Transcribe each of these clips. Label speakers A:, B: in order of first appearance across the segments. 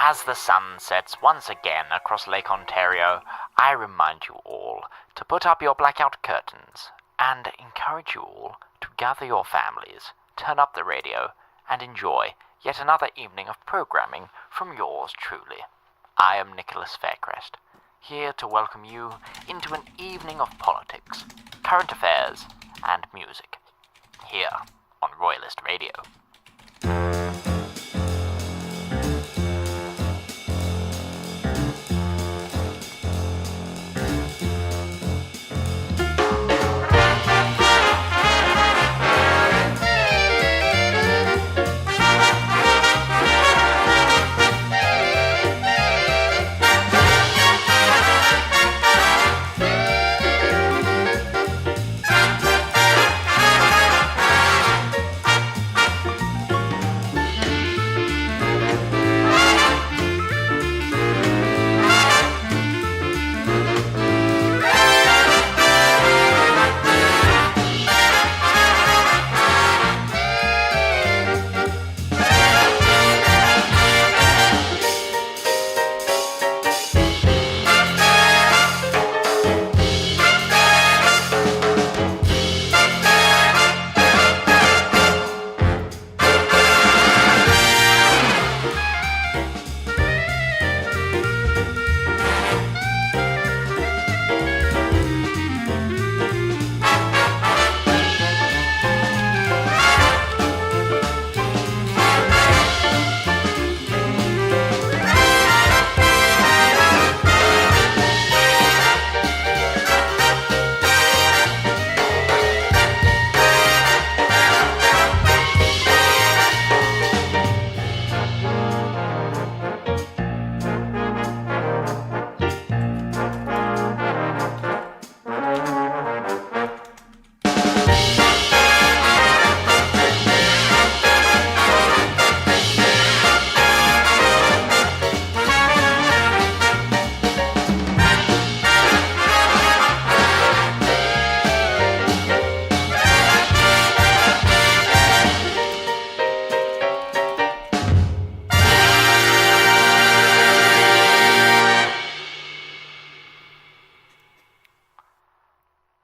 A: As the sun sets once again across Lake Ontario, I remind you all to put up your blackout curtains and encourage you all to gather your families, turn up the radio, and enjoy yet another evening of programming from yours truly. I am Nicholas Faircrest, here to welcome you into an evening of politics, current affairs, and music, here on Royalist Radio.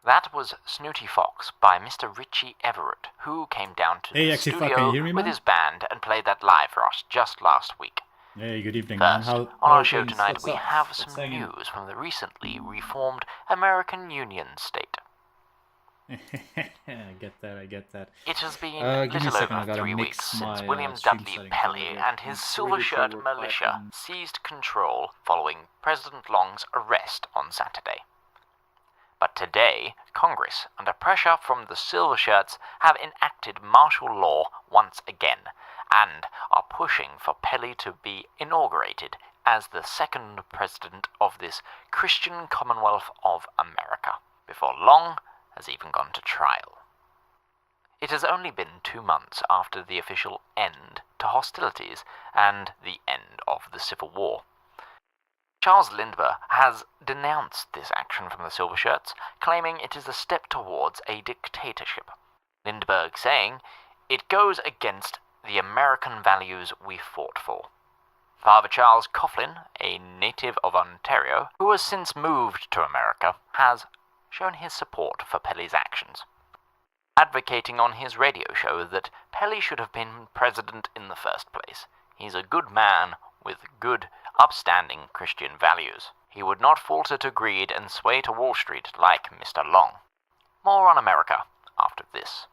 A: That was Snooty Fox by Mr. Richie Everett, who came down to the studio with his band and played that live for us just last week.
B: Hey, good evening,
A: First,
B: man.
A: on our show tonight we have some news from the recently reformed American Union state.
B: I get that.
A: It has been little over 3 weeks since William Dudley Pelley and his Silver Shirt militia seized control following President Long's arrest on Saturday. But today, Congress, under pressure from the Silver Shirts, have enacted martial law once again, and are pushing for Pelley to be inaugurated as the second president of this Christian Commonwealth of America, before Long has even gone to trial. It has only been 2 months after the official end to hostilities and the end of the Civil War. Charles Lindbergh has denounced this action from the Silver Shirts, claiming it is a step towards a dictatorship. Lindbergh saying, "It goes against the American values we fought for." Father Charles Coughlin, a native of Ontario, who has since moved to America, has shown his support for Pelley's actions, advocating on his radio show that Pelley should have been president in the first place. He's a good man with good, upstanding Christian values. He would not falter to greed and sway to Wall Street like Mr. Long. More on America after this.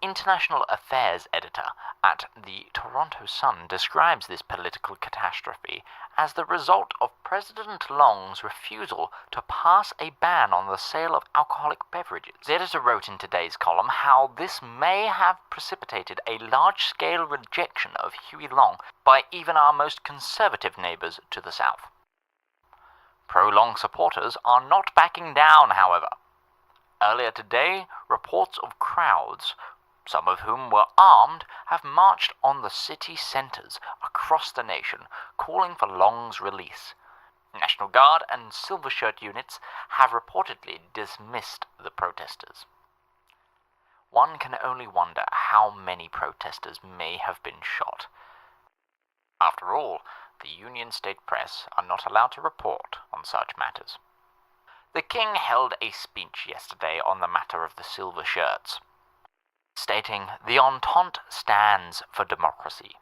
A: international affairs editor at the Toronto Sun describes this political catastrophe as the result of President Long's refusal to pass a ban on the sale of alcoholic beverages. The editor wrote in today's column how this may have precipitated a large-scale rejection of Huey Long by even our most conservative neighbours to the south. Pro-Long supporters are not backing down, however. Earlier today, reports of crowds, some of whom were armed, have marched on the city centres across the nation, calling for Long's release. National Guard and Silver Shirt units have reportedly dismissed the protesters. One can only wonder how many protesters may have been shot. After all, the Union State Press are not allowed to report on such matters. The King held a speech yesterday on the matter of the Silver Shirts, stating the Entente stands for democracy,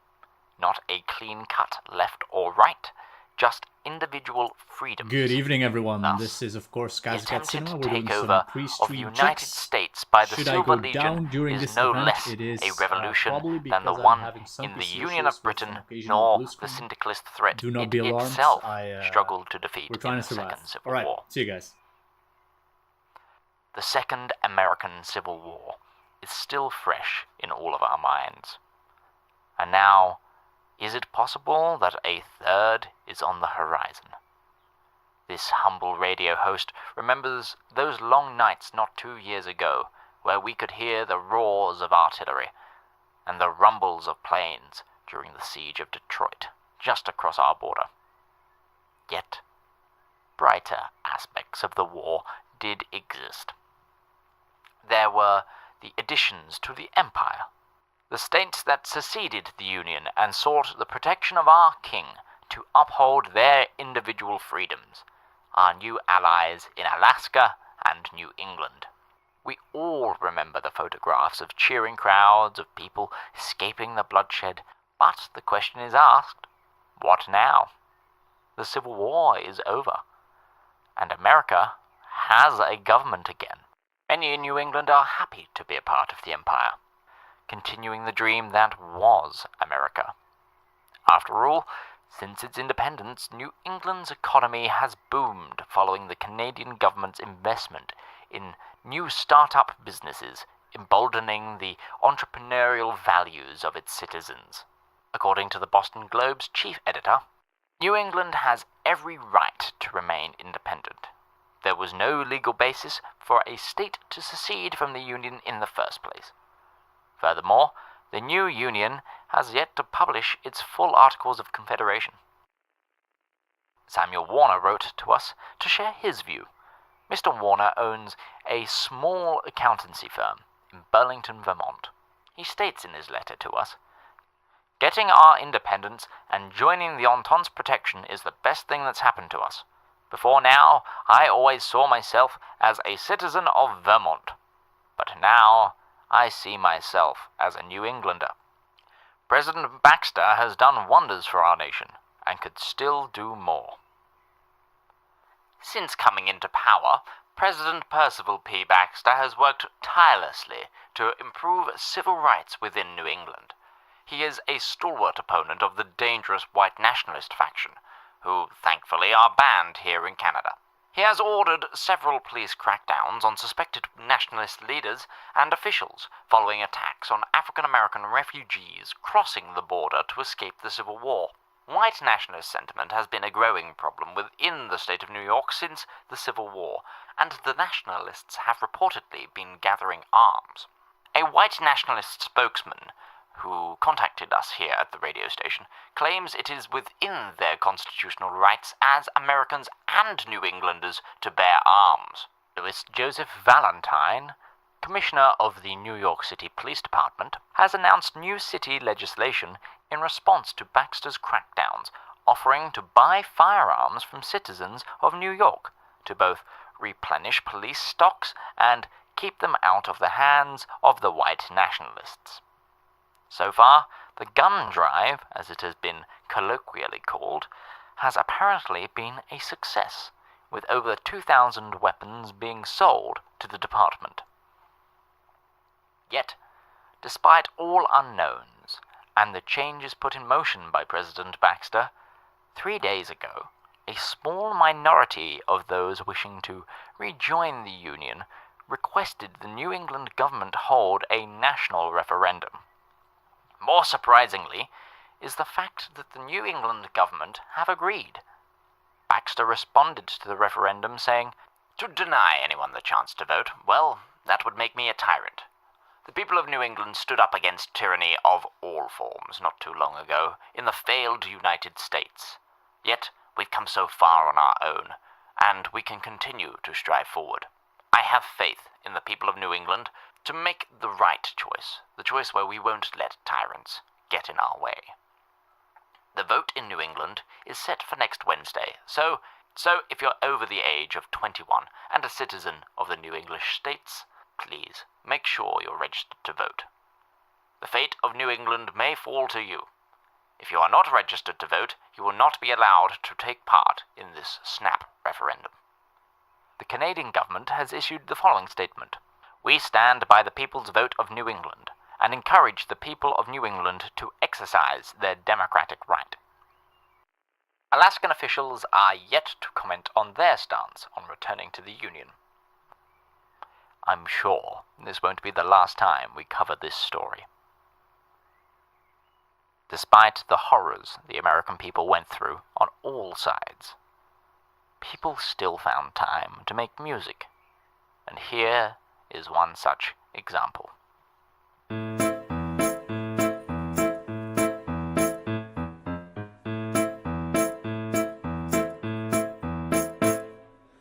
A: not a clean-cut left or right, just individual freedoms.
B: Good evening, everyone.
A: Thus,
B: this is, of course,
A: the
B: Kaiserreich
A: attempted
B: Cinema. We're doing some
A: takeover of the
B: pre-stream
A: United
B: checks.
A: States by the
B: Should I
A: Silver
B: go
A: Legion
B: down during
A: is
B: this
A: no
B: event?
A: less
B: It is
A: a revolution
B: probably
A: than the
B: because I'm
A: one
B: having some
A: in the
B: PC
A: Union
B: issues
A: of
B: with some
A: Britain,
B: occasional
A: nor
B: blue
A: the
B: screen.
A: syndicalist threat
B: Do not
A: it
B: be alarmed.
A: itself
B: I
A: struggled to defeat
B: we're trying
A: in
B: to
A: the
B: survive.
A: Second Civil
B: All right,
A: War.
B: see you guys.
A: The Second American Civil War is still fresh in all of our minds. And now, is it possible that a third is on the horizon? This humble radio host remembers those long nights not 2 years ago, where we could hear the roars of artillery and the rumbles of planes during the siege of Detroit, just across our border. Yet, brighter aspects of the war did exist. There were the additions to the empire, the states that seceded the Union and sought the protection of our king to uphold their individual freedoms, our new allies in Alaska and New England. We all remember the photographs of cheering crowds of people escaping the bloodshed, but the question is asked, what now? The Civil War is over, and America has a government again. Many in New England are happy to be a part of the empire, continuing the dream that was America. After all, since its independence, New England's economy has boomed following the Canadian government's investment in new start-up businesses, emboldening the entrepreneurial values of its citizens. According to the Boston Globe's chief editor, New England has every right to remain independent. There was no legal basis for a state to secede from the Union in the first place. Furthermore, the new Union has yet to publish its full Articles of Confederation. Samuel Warner wrote to us to share his view. Mr. Warner owns a small accountancy firm in Burlington, Vermont. He states in his letter to us, "Getting our independence and joining the Entente's protection is the best thing that's happened to us. Before now, I always saw myself as a citizen of Vermont, but now I see myself as a New Englander. President Baxter has done wonders for our nation, and could still do more." Since coming into power, President Percival P. Baxter has worked tirelessly to improve civil rights within New England. He is a stalwart opponent of the dangerous white nationalist faction, who thankfully are banned here in Canada. He has ordered several police crackdowns on suspected nationalist leaders and officials following attacks on African-American refugees crossing the border to escape the Civil War. White nationalist sentiment has been a growing problem within the state of New York since the Civil War, and the nationalists have reportedly been gathering arms. A white nationalist spokesman who contacted us here at the radio station, claims it is within their constitutional rights as Americans and New Englanders to bear arms. Louis Joseph Valentine, Commissioner of the New York City Police Department, has announced new city legislation in response to Baxter's crackdowns, offering to buy firearms from citizens of New York to both replenish police stocks and keep them out of the hands of the white nationalists. So far, the gun drive, as it has been colloquially called, has apparently been a success, with over 2,000 weapons being sold to the department. Yet, Despite all unknowns and the changes put in motion by President Baxter, 3 days ago, a small minority of those wishing to rejoin the Union requested the New England government hold a national referendum. More surprisingly is the fact that the New England government have agreed. Baxter responded to the referendum saying, "To deny anyone the chance to vote, well, that would make me a tyrant. The people of New England stood up against tyranny of all forms not too long ago in the failed United States. Yet we've come so far on our own, and we can continue to strive forward. I have faith in the people of New England to make the right choice, the choice where we won't let tyrants get in our way." The vote in New England is set for next Wednesday, so if you're over the age of 21 and a citizen of the New English states, please make sure you're registered to vote. The fate of New England may fall to you. If you are not registered to vote, you will not be allowed to take part in this snap referendum. The Canadian government has issued the following statement. "We stand by the people's vote of New England and encourage the people of New England to exercise their democratic right." Alaskan officials are yet to comment on their stance on returning to the Union. I'm sure this won't be the last time we cover this story. Despite the horrors the American people went through on all sides, people still found time to make music, and here is one such example.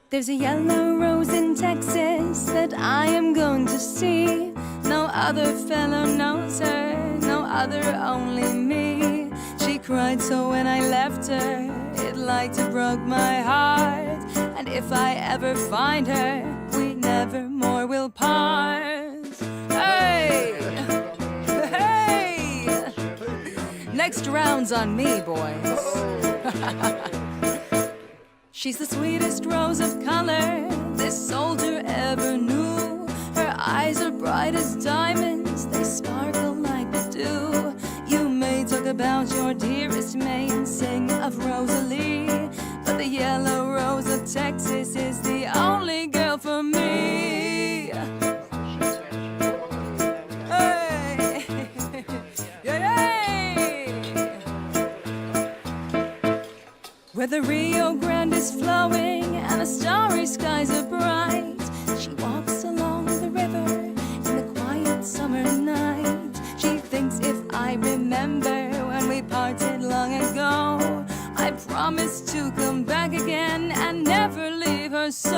C: There's a yellow rose in Texas that I am going to see. No other fellow knows her, no other, only me. She cried so when I left her, it like to broke my heart. And if I ever find her, we never more will part. Hey! Hey! Next round's on me, boys. She's the sweetest rose of color this soldier ever knew. Her eyes are bright as diamonds, they sparkle like the dew. You may talk about your dearest May and sing of Rosalie, but the yellow rose of Texas is the only girl for me. Hey! Yay! Where the Rio Grande is flowing and the starry skies are bright, she walks along the river in the quiet summer night. She thinks if I remember when we parted long ago, I promised to come back again and never leave her so.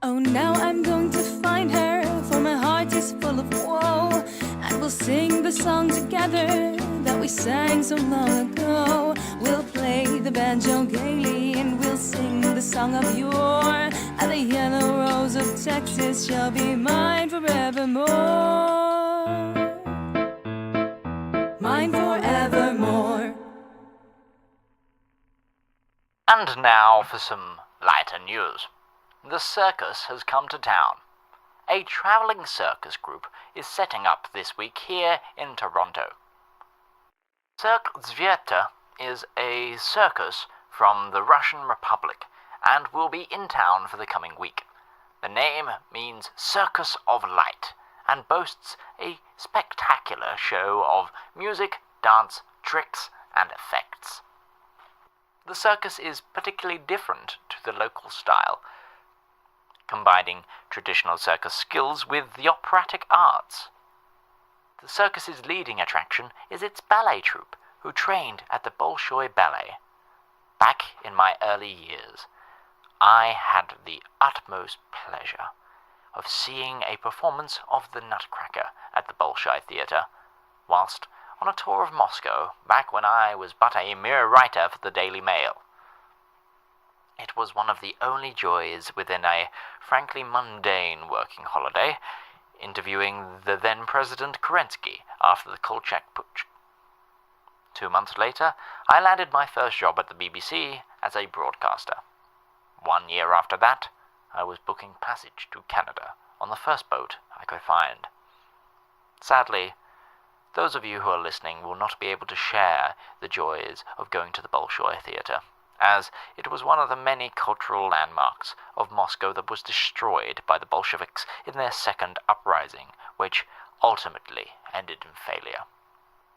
C: Oh, now I'm going to find her, for my heart is full of woe, and we'll sing the song together that we sang so long ago. We'll play the banjo gaily and we'll sing the song of yore, and the yellow rose of Texas shall be mine forevermore. Mine forevermore.
A: And now for some lighter news. The circus has come to town. A travelling circus group is setting up this week here in Toronto. Cirque Zvieta is a circus from the Russian Republic and will be in town for the coming week. The name means Circus of Light and boasts a spectacular show of music, dance, tricks, and effects. The circus is particularly different to the local style, combining traditional circus skills with the operatic arts. The circus's leading attraction is its ballet troupe, who trained at the Bolshoi Ballet. Back in my early years, I had the utmost pleasure of seeing a performance of the Nutcracker at the Bolshoi Theatre, whilst on a tour of Moscow back when I was but a mere writer for the Daily Mail. It was one of the only joys within a frankly mundane working holiday, interviewing the then President Kerensky after the Kolchak Putsch. 2 months later, I landed my first job at the BBC as a broadcaster. 1 year after that, I was booking passage to Canada on the first boat I could find. Sadly, those of you who are listening will not be able to share the joys of going to the Bolshoi Theatre, as it was one of the many cultural landmarks of Moscow that was destroyed by the Bolsheviks in their second uprising, which ultimately ended in failure.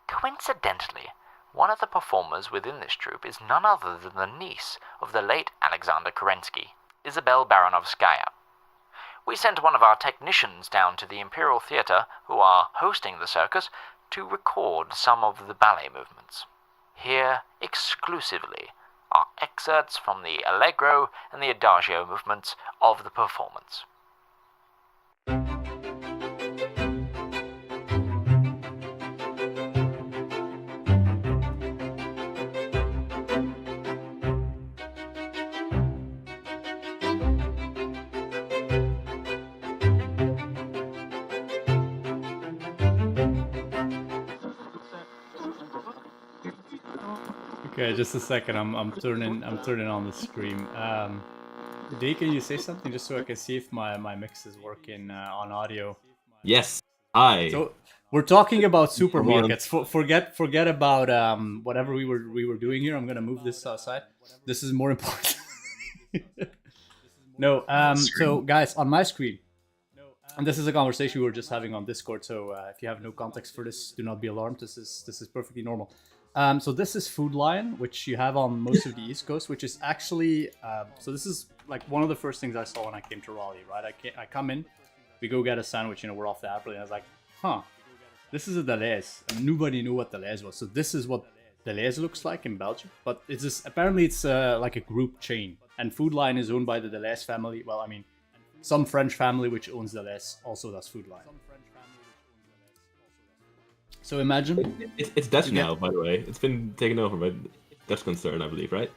A: Coincidentally, one of the performers within this troupe is none other than the niece of the late Alexander Kerensky, Isabel Baranovskaya. We sent one of our technicians down to the Imperial Theatre, who are hosting the circus, to record some of the ballet movements. Here, exclusively, are excerpts from the Allegro and the Adagio movements of the performance.
B: Okay, just a second. I'm turning on the stream. Dee, can you say something just so I can see if my mix is working on audio?
D: Yes. Hi.
B: So we're talking about supermarkets. Forget about whatever we were doing here. I'm gonna move this aside. This is more important. No. So guys, on my screen, and this is a conversation we were just having on Discord. So if you have no context for this, do not be alarmed. This is perfectly normal. So this is Food Lion, which you have on most of the East Coast, which is actually, so this is like one of the first things I saw when I came to Raleigh, right? I come in, we go get a sandwich, we're off the apple, and I was like, huh, this is a Deleuze, and nobody knew what Deleuze was. So this is what Deleuze looks like in Belgium, but it's just, apparently it's like a group chain, and Food Lion is owned by the Deleuze family. Well, I mean, some French family which owns Deleuze also does Food Lion. So imagine...
D: It's Dutch now, by the way. It's been taken over by Dutch concern, I believe, right?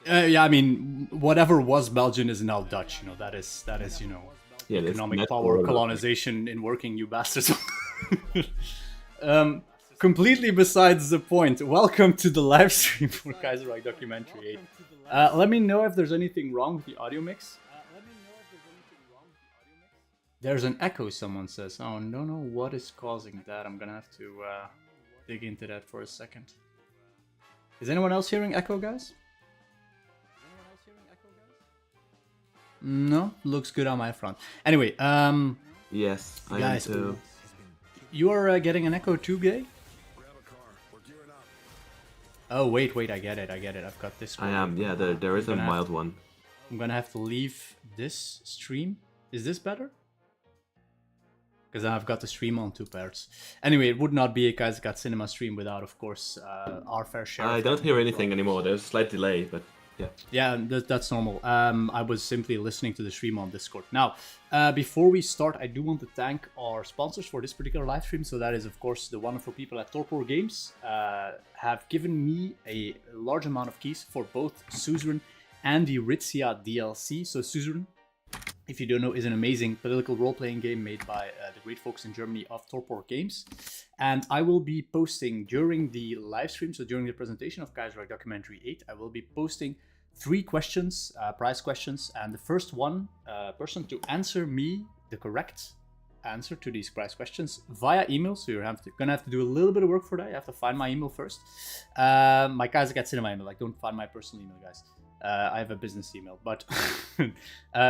B: Yeah, I mean, whatever was Belgian is now Dutch. That is economic power colonization in working, you bastards. Completely besides the point. Welcome to the live stream for Kaiserreich Documentary 8. Let me know if there's anything wrong with the audio mix. There's an echo, someone says. Oh, don't know what is causing that. I'm gonna have to dig into that for a second. Is anyone else hearing echo, guys? No, looks good on my front. Anyway,
D: yes, I
B: guys,
D: am too.
B: You are getting an echo too, Gay? Oh, wait, I get it. I've got this one.
D: I am, yeah, there is a mild one.
B: I'm gonna have to leave this stream. Is this better? Because I've got the stream on 2 parts. Anyway, it would not be a Kaiser Cinema stream without, of course, our fair share.
D: I don't hear anything anymore. There's a slight delay, but yeah.
B: Yeah, that's normal. I was simply listening to the stream on Discord. Now, before we start, I do want to thank our sponsors for this particular live stream. So that is, of course, the wonderful people at Torpor Games. Have given me a large amount of keys for both Suzerain and the Rizia DLC. So Suzerain, if you don't know, is an amazing political role-playing game made by the great folks in Germany of Torpor Games. And I will be posting during the live stream, so during the presentation of Kaiserreich Documentary 8, I will be posting 3 questions, prize questions, and the first person to answer me the correct answer to these prize questions via email. So you're gonna have to do a little bit of work for that. You have to find my email first. My Kaiser Cinema email, like don't find my personal email, guys. I have a business email, but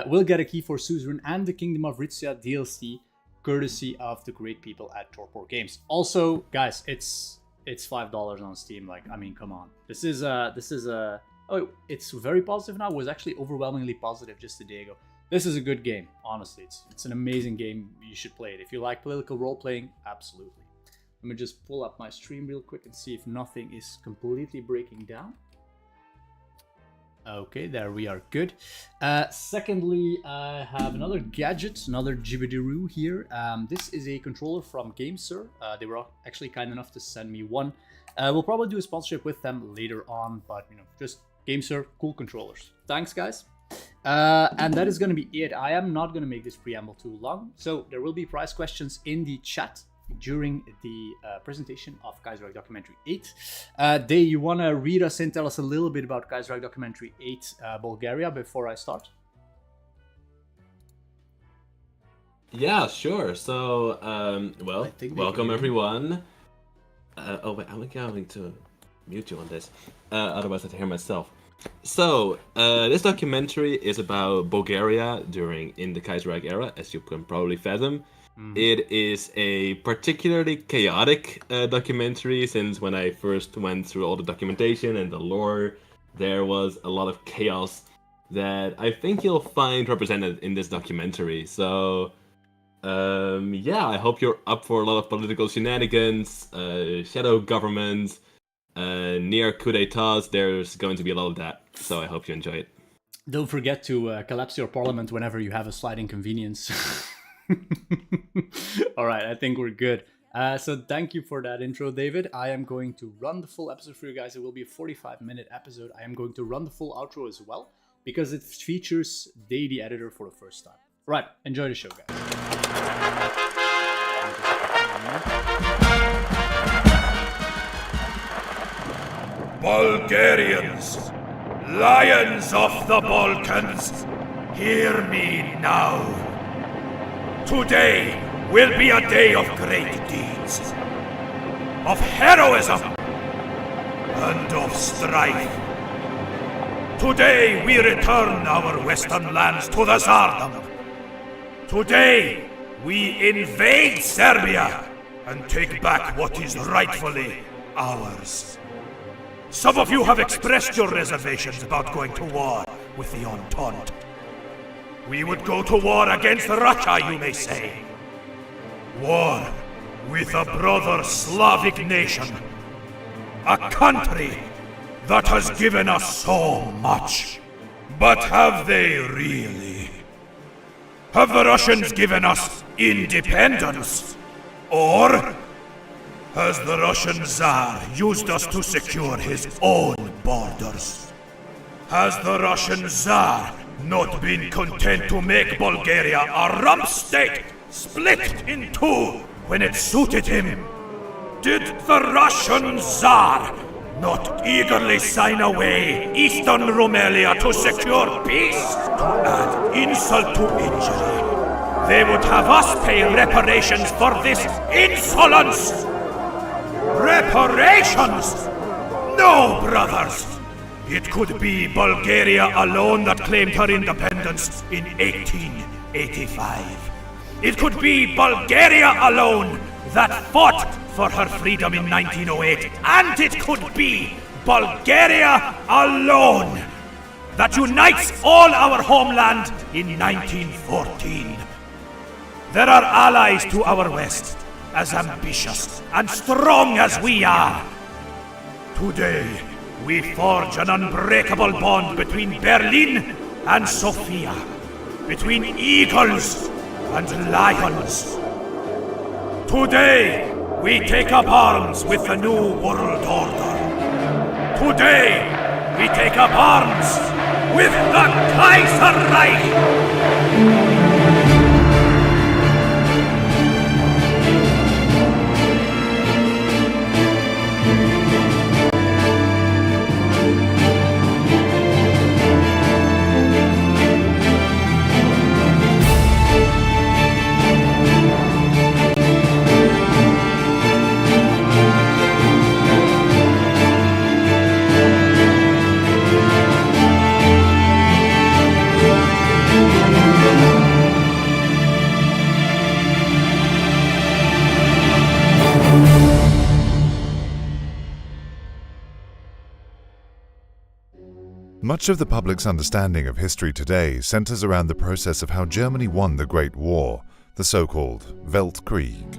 B: we'll get a key for Suzerain and the Kingdom of Rizia DLC, courtesy of the great people at Torpor Games. Also, guys, it's $5 on Steam. Like, I mean, come on. This is oh, it's very positive now. It was actually overwhelmingly positive just a day ago. This is a good game, honestly. It's an amazing game. You should play it. If you like political role-playing, absolutely. Let me just pull up my stream real quick and see if nothing is completely breaking down. Okay, there we are, good. Secondly, I have another gadget, another Jibidoo here. This is a controller from Kaiser. They were actually kind enough to send me one. We'll probably do a sponsorship with them later on, but just Kaiser, cool controllers. Thanks, guys. And that is going to be it. I am not going to make this preamble too long, so there will be prize questions in the chat. during the presentation of Kaiserreich Documentary 8. Dave, you want to read us in, tell us a little bit about Kaiserreich Documentary 8 Bulgaria before I start?
D: Yeah, sure. So, welcome everyone. Wait, I'm going to mute you on this. Otherwise, I have to hear myself. So, this documentary is about Bulgaria in the Kaiserreich era, as you can probably fathom. It is a particularly chaotic documentary, since when I first went through all the documentation and the lore, there was a lot of chaos that I think you'll find represented in this documentary. So, I hope you're up for a lot of political shenanigans, shadow government, near coup d'etats. There's going to be a lot of that, so I hope you enjoy it.
B: Don't forget to collapse your parliament whenever you have a slight inconvenience. Alright, I think we're good. So thank you for that intro, David. I am going to run the full episode for you guys. It will be a 45-minute episode. I am going to run the full outro as well, because it features Day, the editor, for the first time. Right, enjoy the show, guys.
E: Bulgarians, lions of the Balkans, hear me now. Today will be a day of great deeds, of heroism, and of strife. Today we return our western lands to the Tsardom. Today we invade Serbia and take back what is rightfully ours. Some of you have expressed your reservations about going to war with the Entente. We would go to war against Russia, you may say. War with a brother Slavic nation. A country that has given us so much. But have they really? Have the Russians given us independence? Or has the Russian Tsar used us to secure his own borders? Has the Russian Tsar not been content to make Bulgaria a rump state, split in two when it suited him? Did the Russian Tsar not eagerly sign away Eastern Rumelia to secure peace? To add insult to injury, they would have us pay reparations for this insolence! Reparations? No, brothers! It could be Bulgaria alone that claimed her independence in 1885. It could be Bulgaria alone that fought for her freedom in 1908. And it could be Bulgaria alone that unites all our homeland in 1914. There are allies to our west, as ambitious and strong as we are. Today, we forge an unbreakable bond between Berlin and Sofia, between eagles and lions. Today, we take up arms with the New World Order. Today, we take up arms with the Kaiserreich!
F: Much of the public's understanding of history today centers around the process of how Germany won the Great War, the so-called Weltkrieg.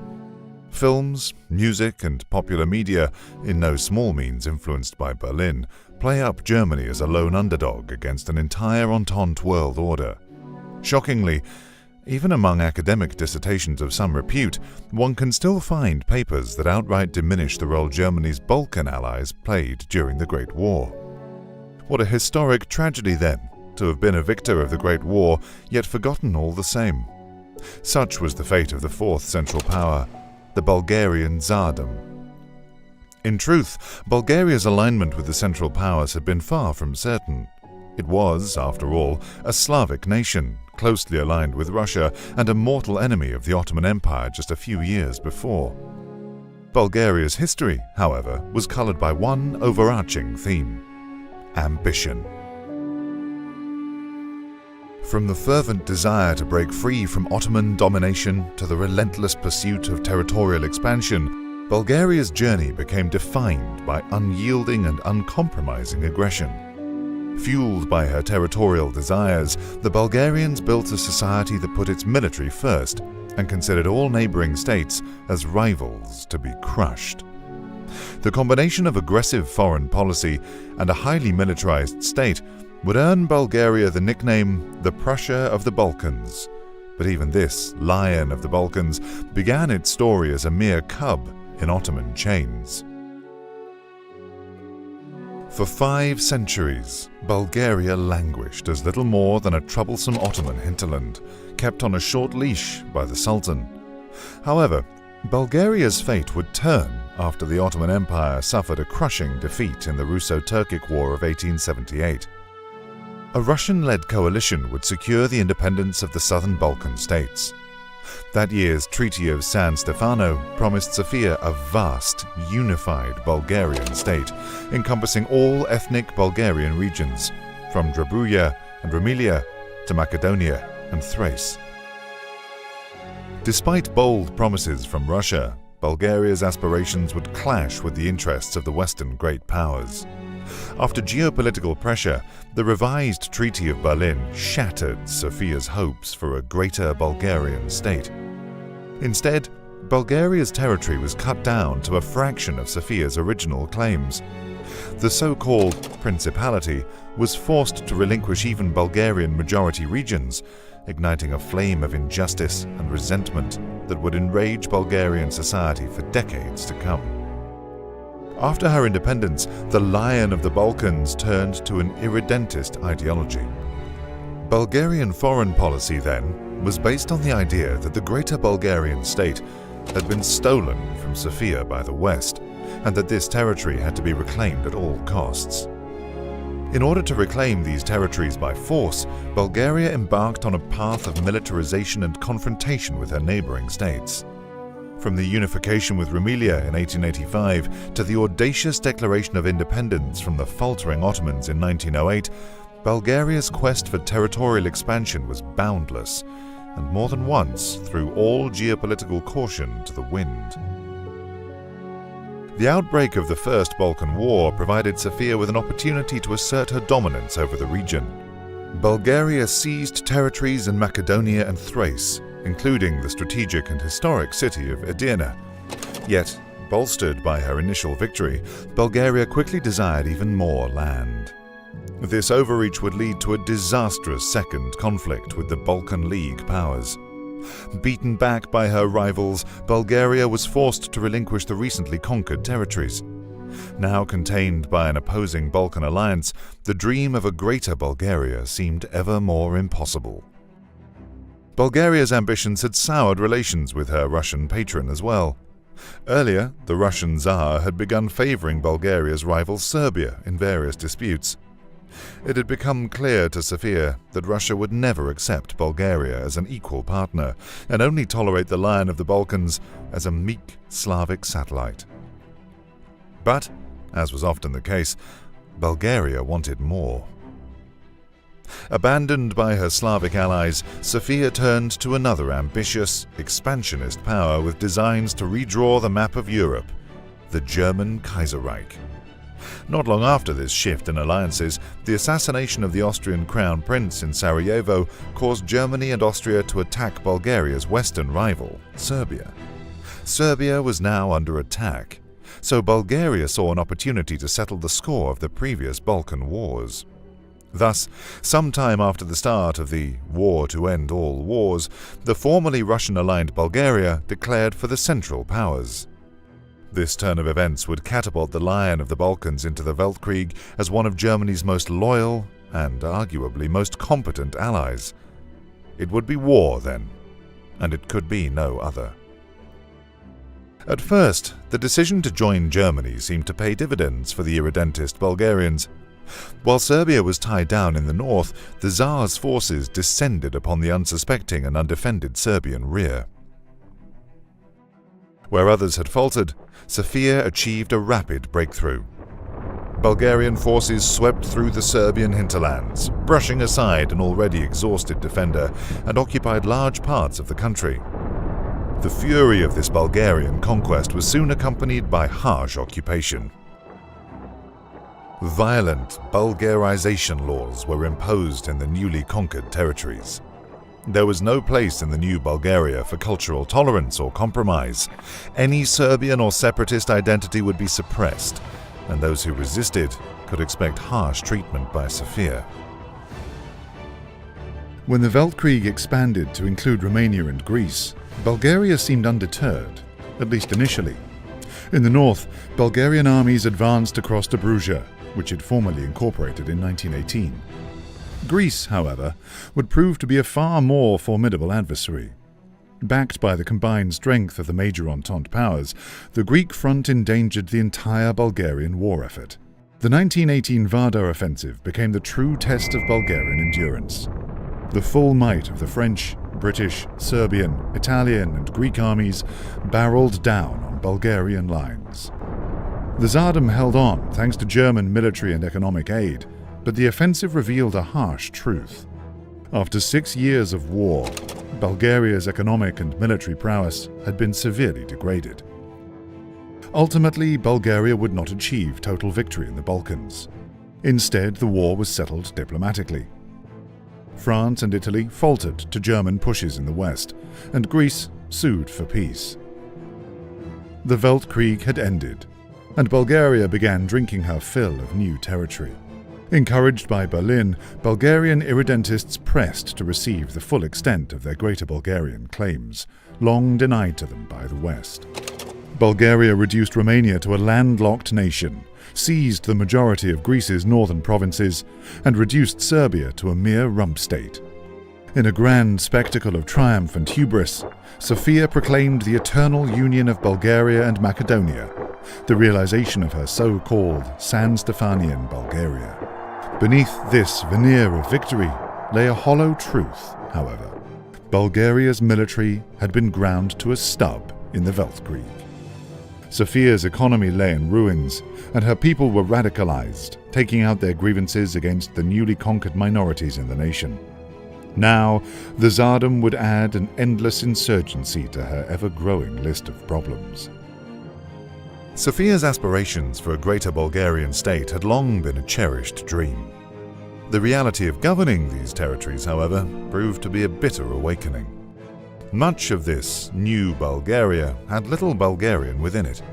F: Films, music, and popular media, in no small means influenced by Berlin, play up Germany as a lone underdog against an entire Entente world order. Shockingly, even among academic dissertations of some repute, one can still find papers that outright diminish the role Germany's Balkan allies played during the Great War. What a historic tragedy, then, to have been a victor of the Great War, yet forgotten all the same. Such was the fate of the fourth Central Power, the Bulgarian Tsardom. In truth, Bulgaria's alignment with the Central Powers had been far from certain. It was, after all, a Slavic nation, closely aligned with Russia and a mortal enemy of the Ottoman Empire just a few years before. Bulgaria's history, however, was colored by one overarching theme: ambition. From the fervent desire to break free from Ottoman domination to the relentless pursuit of territorial expansion, Bulgaria's journey became defined by unyielding and uncompromising aggression. Fueled by her territorial desires, the Bulgarians built a society that put its military first and considered all neighboring states as rivals to be crushed. The combination of aggressive foreign policy and a highly militarized state would earn Bulgaria the nickname the Prussia of the Balkans. But even this lion of the Balkans began its story as a mere cub in Ottoman chains. For 5 centuries, Bulgaria languished as little more than a troublesome Ottoman hinterland, kept on a short leash by the Sultan. However, Bulgaria's fate would turn after the Ottoman Empire suffered a crushing defeat in the Russo-Turkic War of 1878. A Russian-led coalition would secure the independence of the southern Balkan states. That year's Treaty of San Stefano promised Sofia a vast, unified Bulgarian state, encompassing all ethnic Bulgarian regions, from Drabuja and Rumelia to Macedonia and Thrace. Despite bold promises from Russia, Bulgaria's aspirations would clash with the interests of the Western great powers. After geopolitical pressure, the revised Treaty of Berlin shattered Sofia's hopes for a greater Bulgarian state. Instead, Bulgaria's territory was cut down to a fraction of Sofia's original claims. The so-called Principality was forced to relinquish even Bulgarian majority regions, igniting a flame of injustice and resentment that would enrage Bulgarian society for decades to come. After her independence, the Lion of the Balkans turned to an irredentist ideology. Bulgarian foreign policy, then, was based on the idea that the greater Bulgarian state had been stolen from Sofia by the West, and that this territory had to be reclaimed at all costs. In order to reclaim these territories by force, Bulgaria embarked on a path of militarization and confrontation with her neighboring states. From the unification with Rumelia in 1885 to the audacious declaration of independence from the faltering Ottomans in 1908, Bulgaria's quest for territorial expansion was boundless, and more than once threw all geopolitical caution to the wind. The outbreak of the First Balkan War provided Sofia with an opportunity to assert her dominance over the region. Bulgaria seized territories in Macedonia and Thrace, including the strategic and historic city of Edirne. Yet, bolstered by her initial victory, Bulgaria quickly desired even more land. This overreach would lead to a disastrous second conflict with the Balkan League powers. Beaten back by her rivals, Bulgaria was forced to relinquish the recently conquered territories. Now contained by an opposing Balkan alliance, the dream of a greater Bulgaria seemed ever more impossible. Bulgaria's ambitions had soured relations with her Russian patron as well. Earlier, the Russian Tsar had begun favoring Bulgaria's rival Serbia in various disputes. It had become clear to Sofia that Russia would never accept Bulgaria as an equal partner and only tolerate the Lion of the Balkans as a meek Slavic satellite. But, as was often the case, Bulgaria wanted more. Abandoned by her Slavic allies, Sofia turned to another ambitious, expansionist power with designs to redraw the map of Europe, the German Kaiserreich. Not long after this shift in alliances, the assassination of the Austrian crown prince in Sarajevo caused Germany and Austria to attack Bulgaria's western rival, Serbia. Serbia was now under attack, so Bulgaria saw an opportunity to settle the score of the previous Balkan wars. Thus, sometime after the start of the War to End All Wars, the formerly Russian-aligned Bulgaria declared for the Central Powers. This turn of events would catapult the Lion of the Balkans into the Weltkrieg as one of Germany's most loyal and arguably most competent allies. It would be war then, and it could be no other. At first, the decision to join Germany seemed to pay dividends for the irredentist Bulgarians. While Serbia was tied down in the north, the Tsar's forces descended upon the unsuspecting and undefended Serbian rear. Where others had faltered, Sofia achieved a rapid breakthrough. Bulgarian forces swept through the Serbian hinterlands, brushing aside an already exhausted defender, and occupied large parts of the country. The fury of this Bulgarian conquest was soon accompanied by harsh occupation. Violent Bulgarization laws were imposed in the newly conquered territories. There was no place in the new Bulgaria for cultural tolerance or compromise. Any Serbian or separatist identity would be suppressed, and those who resisted could expect harsh treatment by Sofia. When the Weltkrieg expanded to include Romania and Greece, Bulgaria seemed undeterred, at least initially. In the north, Bulgarian armies advanced across Dobruja, which it formally incorporated in 1918. Greece, however, would prove to be a far more formidable adversary. Backed by the combined strength of the major Entente powers, the Greek front endangered the entire Bulgarian war effort. The 1918 Vardar offensive became the true test of Bulgarian endurance. The full might of the French, British, Serbian, Italian, and Greek armies barreled down on Bulgarian lines. The Tsardom held on thanks to German military and economic aid, but the offensive revealed a harsh truth. After 6 years of war, Bulgaria's economic and military prowess had been severely degraded. Ultimately, Bulgaria would not achieve total victory in the Balkans. Instead, the war was settled diplomatically. France and Italy faltered to German pushes in the west, and Greece sued for peace. The Weltkrieg had ended, and Bulgaria began drinking her fill of new territory. Encouraged by Berlin, Bulgarian irredentists pressed to receive the full extent of their Greater Bulgarian claims, long denied to them by the West. Bulgaria reduced Romania to a landlocked nation, seized the majority of Greece's northern provinces, and reduced Serbia to a mere rump state. In a grand spectacle of triumph and hubris, Sofia proclaimed the eternal union of Bulgaria and Macedonia, the realization of her so-called San Stefanian Bulgaria. Beneath this veneer of victory lay a hollow truth, however. Bulgaria's military had been ground to a stub in the Weltkrieg. Sofia's economy lay in ruins, and her people were radicalized, taking out their grievances against the newly conquered minorities in the nation. Now, the Tsardom would add an endless insurgency to her ever-growing list of problems. Sofia's aspirations for a greater Bulgarian state had long been a cherished dream. The reality of governing these territories, however, proved to be a bitter awakening. Much of this new Bulgaria had little Bulgarian within it.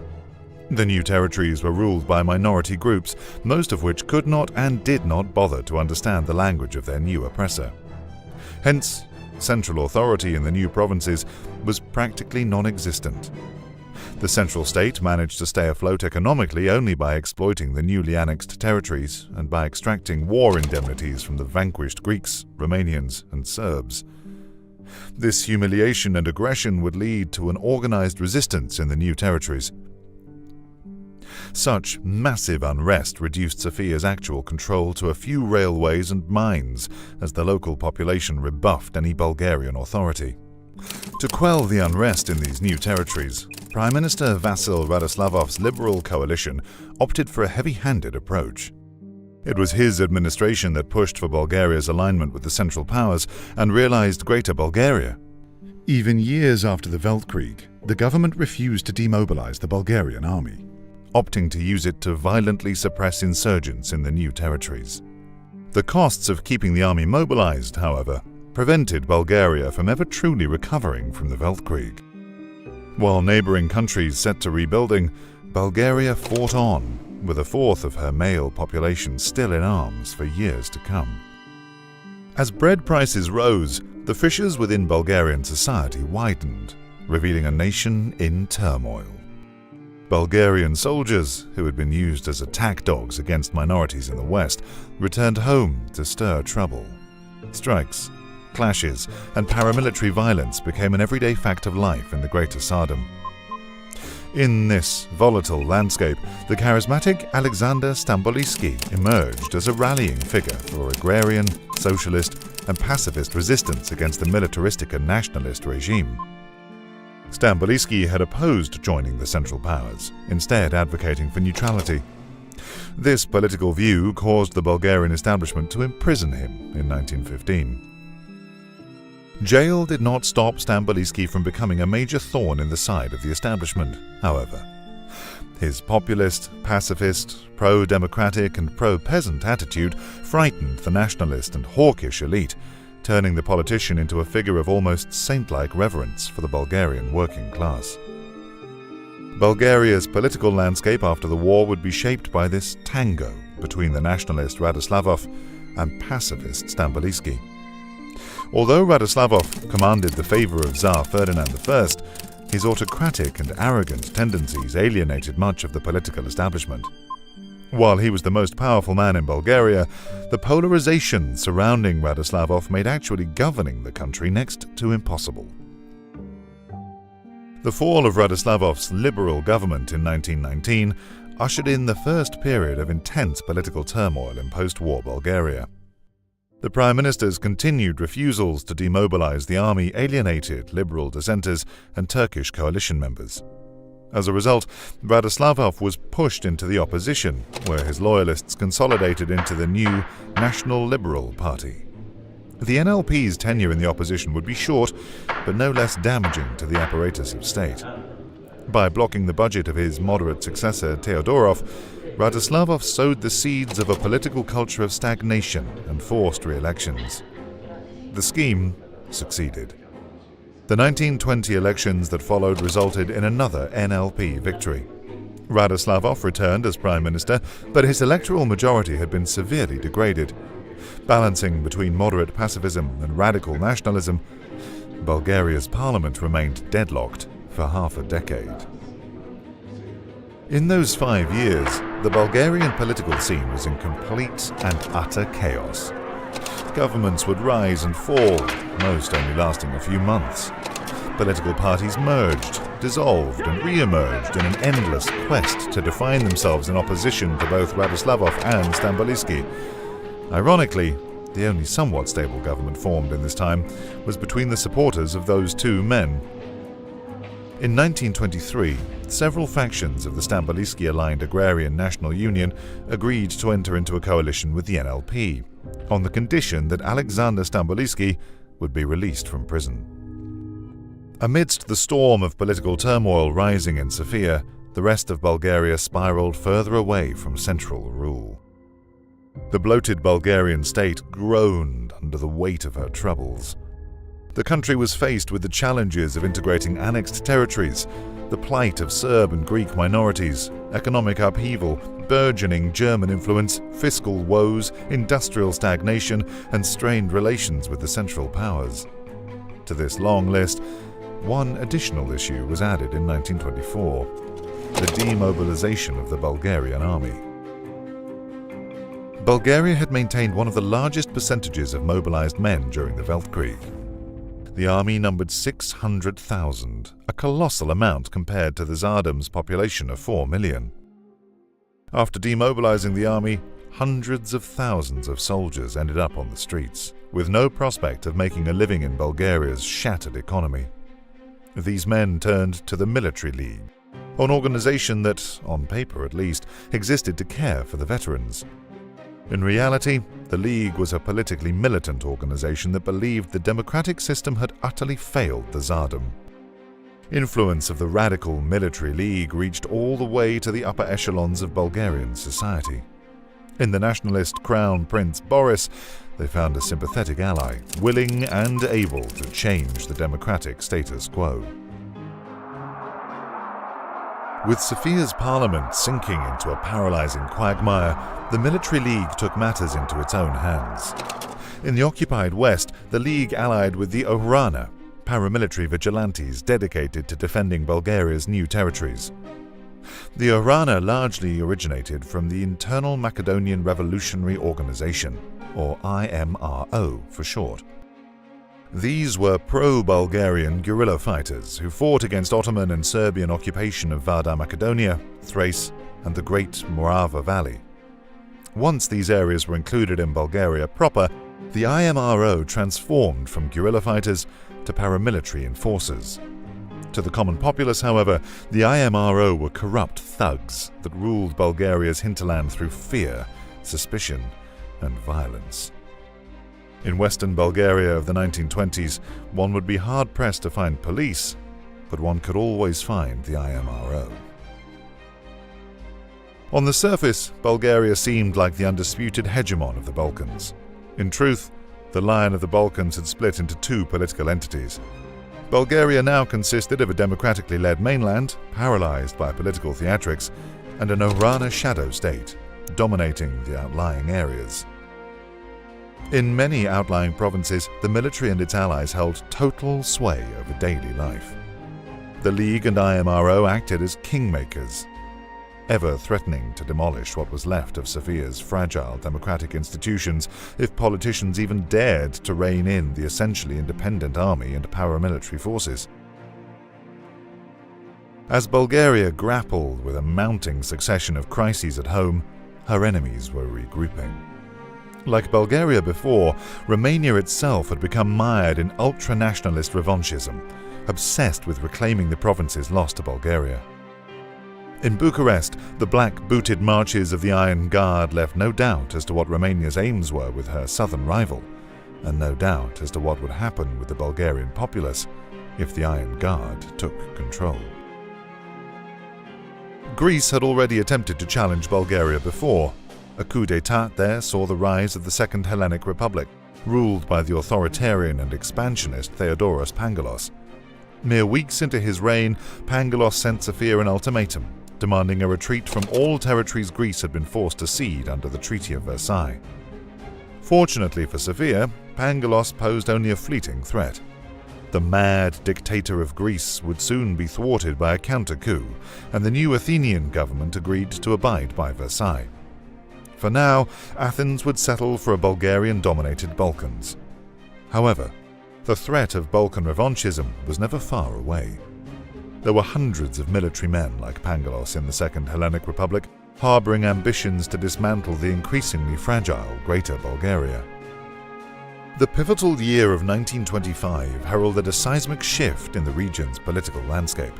F: The new territories were ruled by minority groups, most of which could not and did not bother to understand the language of their new oppressor. Hence, central authority in the new provinces was practically non-existent. The central state managed to stay afloat economically only by exploiting the newly annexed territories and by extracting war indemnities from the vanquished Greeks, Romanians, and Serbs. This humiliation and aggression would lead to an organized resistance in the new territories. Such massive unrest reduced Sofia's actual control to a few railways and mines as the local population rebuffed any Bulgarian authority. To quell the unrest in these new territories, Prime Minister Vasil Radoslavov's Liberal coalition opted for a heavy-handed approach. It was his administration that pushed for Bulgaria's alignment with the Central Powers and realized Greater Bulgaria. Even years after the Weltkrieg, the government refused to demobilize the Bulgarian army, opting to use it to violently suppress insurgents in the new territories. The costs of keeping the army mobilized, however, prevented Bulgaria from ever truly recovering from the Weltkrieg. While neighboring countries set to rebuilding, Bulgaria fought on, with a fourth of her male population still in arms for years to come. As bread prices rose, the fissures within Bulgarian society widened, revealing a nation in turmoil. Bulgarian soldiers, who had been used as attack dogs against minorities in the West, returned home to stir trouble. Strikes, clashes, and paramilitary violence became an everyday fact of life in the Greater Tsardom. In this volatile landscape, the charismatic Alexander Stambolijski emerged as a rallying figure for agrarian, socialist, and pacifist resistance against the militaristic and nationalist regime. Stambolijski had opposed joining the Central Powers, instead advocating for neutrality. This political view caused the Bulgarian establishment to imprison him in 1915. Jail did not stop Stambolijski from becoming a major thorn in the side of the establishment, however. His populist, pacifist, pro-democratic and pro-peasant attitude frightened the nationalist and hawkish elite, turning the politician into a figure of almost saint-like reverence for the Bulgarian working class. Bulgaria's political landscape after the war would be shaped by this tango between the nationalist Radoslavov and pacifist Stambolijski. Although Radoslavov commanded the favor of Tsar Ferdinand I, his autocratic and arrogant tendencies alienated much of the political establishment. While he was the most powerful man in Bulgaria, the polarization surrounding Radoslavov made actually governing the country next to impossible. The fall of Radoslavov's liberal government in 1919 ushered in the first period of intense political turmoil in post-war Bulgaria. The Prime Minister's continued refusals to demobilize the army alienated liberal dissenters and Turkish coalition members. As a result, Radoslavov was pushed into the opposition, where his loyalists consolidated into the new National Liberal Party. The NLP's tenure in the opposition would be short, but no less damaging to the apparatus of state. By blocking the budget of his moderate successor Teodorov, Radoslavov sowed the seeds of a political culture of stagnation and forced re-elections. The scheme succeeded. The 1920 elections that followed resulted in another NLP victory. Radoslavov returned as Prime Minister, but his electoral majority had been severely degraded. Balancing between moderate pacifism and radical nationalism, Bulgaria's parliament remained deadlocked for half a decade. In those 5 years, the Bulgarian political scene was in complete and utter chaos. Governments would rise and fall, most only lasting a few months. Political parties merged, dissolved, and re-emerged in an endless quest to define themselves in opposition to both Radoslavov and Stambolijski. Ironically, the only somewhat stable government formed in this time was between the supporters of those two men. In 1923, several factions of the Stambolijski-aligned Agrarian National Union agreed to enter into a coalition with the NLP, on the condition that Alexander Stambolijski would be released from prison. Amidst the storm of political turmoil rising in Sofia, the rest of Bulgaria spiraled further away from central rule. The bloated Bulgarian state groaned under the weight of her troubles. The country was faced with the challenges of integrating annexed territories, the plight of Serb and Greek minorities, economic upheaval, burgeoning German influence, fiscal woes, industrial stagnation, and strained relations with the Central Powers. To this long list, one additional issue was added in 1924, the demobilization of the Bulgarian army. Bulgaria had maintained one of the largest percentages of mobilized men during the Weltkrieg. The army numbered 600,000, a colossal amount compared to the Tsardom's population of 4 million. After demobilizing the army, hundreds of thousands of soldiers ended up on the streets, with no prospect of making a living in Bulgaria's shattered economy. These men turned to the Military League, an organization that, on paper at least, existed to care for the veterans. In reality, the League was a politically militant organization that believed the democratic system had utterly failed the Tsardom. Influence of the radical Military League reached all the way to the upper echelons of Bulgarian society. In the nationalist Crown Prince Boris, they found a sympathetic ally, willing and able to change the democratic status quo. With Sofia's parliament sinking into a paralyzing quagmire, the Military League took matters into its own hands. In the occupied West, the League allied with the Ohrana, paramilitary vigilantes dedicated to defending Bulgaria's new territories. The Ohrana largely originated from the Internal Macedonian Revolutionary Organization, or IMRO for short. These were pro-Bulgarian guerrilla fighters who fought against Ottoman and Serbian occupation of Vardar Macedonia, Thrace, and the Great Morava Valley. Once these areas were included in Bulgaria proper, the IMRO transformed from guerrilla fighters to paramilitary enforcers. To the common populace, however, the IMRO were corrupt thugs that ruled Bulgaria's hinterland through fear, suspicion, and violence. In western Bulgaria of the 1920s, one would be hard-pressed to find police, but one could always find the IMRO. On the surface, Bulgaria seemed like the undisputed hegemon of the Balkans. In truth, the Lion of the Balkans had split into two political entities. Bulgaria now consisted of a democratically led mainland, paralyzed by political theatrics, and an Orana shadow state, dominating the outlying areas. In many outlying provinces, the military and its allies held total sway over daily life. The League and IMRO acted as kingmakers, ever threatening to demolish what was left of Sofia's fragile democratic institutions if politicians even dared to rein in the essentially independent army and paramilitary forces. As Bulgaria grappled with a mounting succession of crises at home, her enemies were regrouping. Like Bulgaria before, Romania itself had become mired in ultra-nationalist revanchism, obsessed with reclaiming the provinces lost to Bulgaria. In Bucharest, the black-booted marches of the Iron Guard left no doubt as to what Romania's aims were with her southern rival, and no doubt as to what would happen with the Bulgarian populace if the Iron Guard took control. Greece had already attempted to challenge Bulgaria before. A coup d'état there saw the rise of the Second Hellenic Republic, ruled by the authoritarian and expansionist Theodoros Pangalos. Mere weeks into his reign, Pangalos sent Sofia an ultimatum, demanding a retreat from all territories Greece had been forced to cede under the Treaty of Versailles. Fortunately for Sofia, Pangalos posed only a fleeting threat. The mad dictator of Greece would soon be thwarted by a counter-coup, and the new Athenian government agreed to abide by Versailles. For now, Athens would settle for a Bulgarian-dominated Balkans. However, the threat of Balkan revanchism was never far away. There were hundreds of military men like Pangalos in the Second Hellenic Republic, harboring ambitions to dismantle the increasingly fragile Greater Bulgaria. The pivotal year of 1925 heralded a seismic shift in the region's political landscape.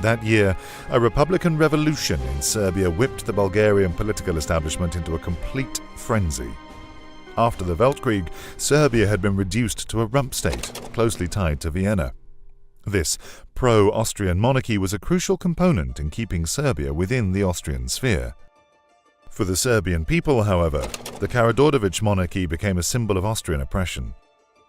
F: That year, a republican revolution in Serbia whipped the Bulgarian political establishment into a complete frenzy. After the Weltkrieg, Serbia had been reduced to a rump state, closely tied to Vienna. This pro-Austrian monarchy was a crucial component in keeping Serbia within the Austrian sphere. For the Serbian people, however, the Karađorđević monarchy became a symbol of Austrian oppression.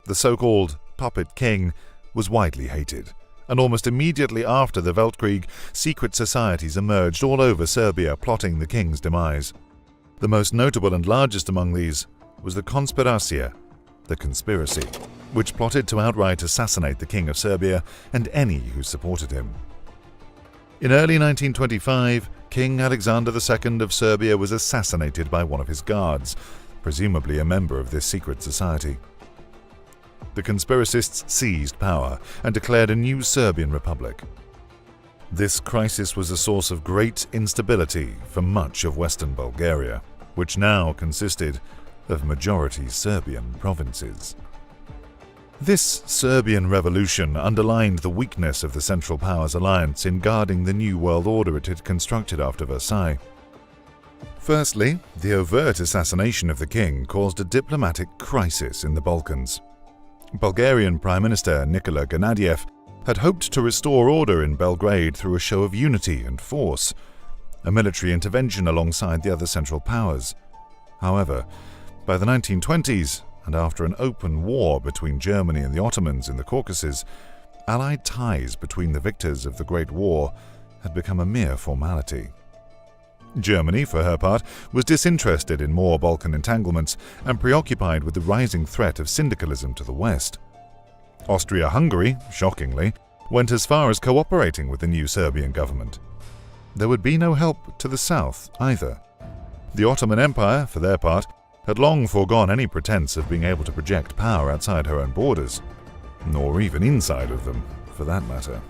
F: The so-called puppet king was widely hated, and almost immediately after the Weltkrieg, secret societies emerged all over Serbia plotting the king's demise. The most notable and largest among these was the Konspiracija, the conspiracy, which plotted to outright assassinate the King of Serbia and any who supported him. In early 1925, King Alexander II of Serbia was assassinated by one of his guards, presumably a member of this secret society. The conspiracists seized power and declared a new Serbian republic. This crisis was a source of great instability for much of western Bulgaria, which now consisted of majority Serbian provinces. This Serbian revolution underlined the weakness of the Central Powers alliance in guarding the new world order it had constructed after Versailles. Firstly, the overt assassination of the king caused a diplomatic crisis in the Balkans. Bulgarian Prime Minister Nikola Gennadiev had hoped to restore order in Belgrade through a show of unity and force, a military intervention alongside the other Central Powers. However, by the 1920s, and after an open war between Germany and the Ottomans in the Caucasus, Allied ties between the victors of the Great War had become a mere formality. Germany, for her part, was disinterested in more Balkan entanglements and preoccupied with the rising threat of syndicalism to the west. Austria-Hungary, shockingly, went as far as cooperating with the new Serbian government. There would be no help to the south either. The Ottoman Empire, for their part, had long foregone any pretense of being able to project power outside her own borders. nor even inside of them, for that matter.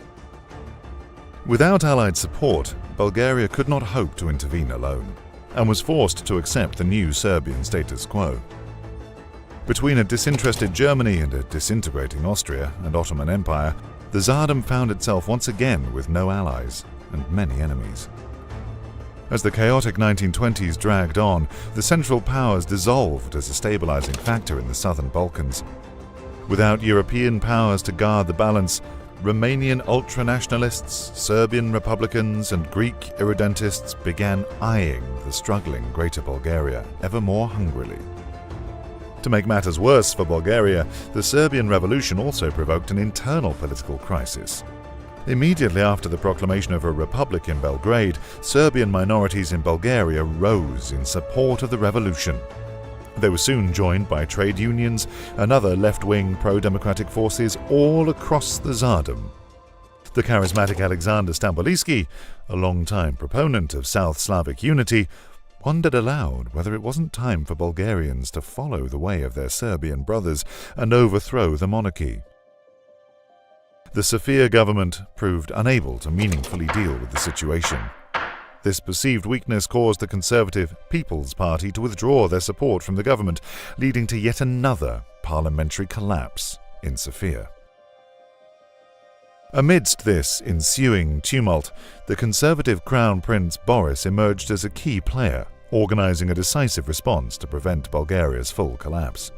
F: Without Allied support, Bulgaria could not hope to intervene alone, and was forced to accept the new Serbian status quo. Between a disinterested Germany and a disintegrating Austria and Ottoman Empire, the Tsardom found itself once again with no allies and many enemies. As the chaotic 1920s dragged on, the Central Powers dissolved as a stabilizing factor in the southern Balkans. Without European powers to guard the balance, Romanian ultranationalists, Serbian republicans, and Greek irredentists began eyeing the struggling Greater Bulgaria ever more hungrily. To make matters worse for Bulgaria, the Serbian Revolution also provoked an internal political crisis. Immediately after the proclamation of a republic in Belgrade, Serbian minorities in Bulgaria rose in support of the revolution. They were soon joined by trade unions and other left-wing pro-democratic forces all across the Tsardom. The charismatic Alexander Stambolijski, a long-time proponent of South Slavic unity, wondered aloud whether it wasn't time for Bulgarians to follow the way of their Serbian brothers and overthrow the monarchy. The Sofia government proved unable to meaningfully deal with the situation. This perceived weakness caused the conservative People's Party to withdraw their support from the government, leading to yet another parliamentary collapse in Sofia. Amidst this ensuing tumult, the conservative Crown Prince Boris emerged as a key player, organizing a decisive response to prevent Bulgaria's full collapse.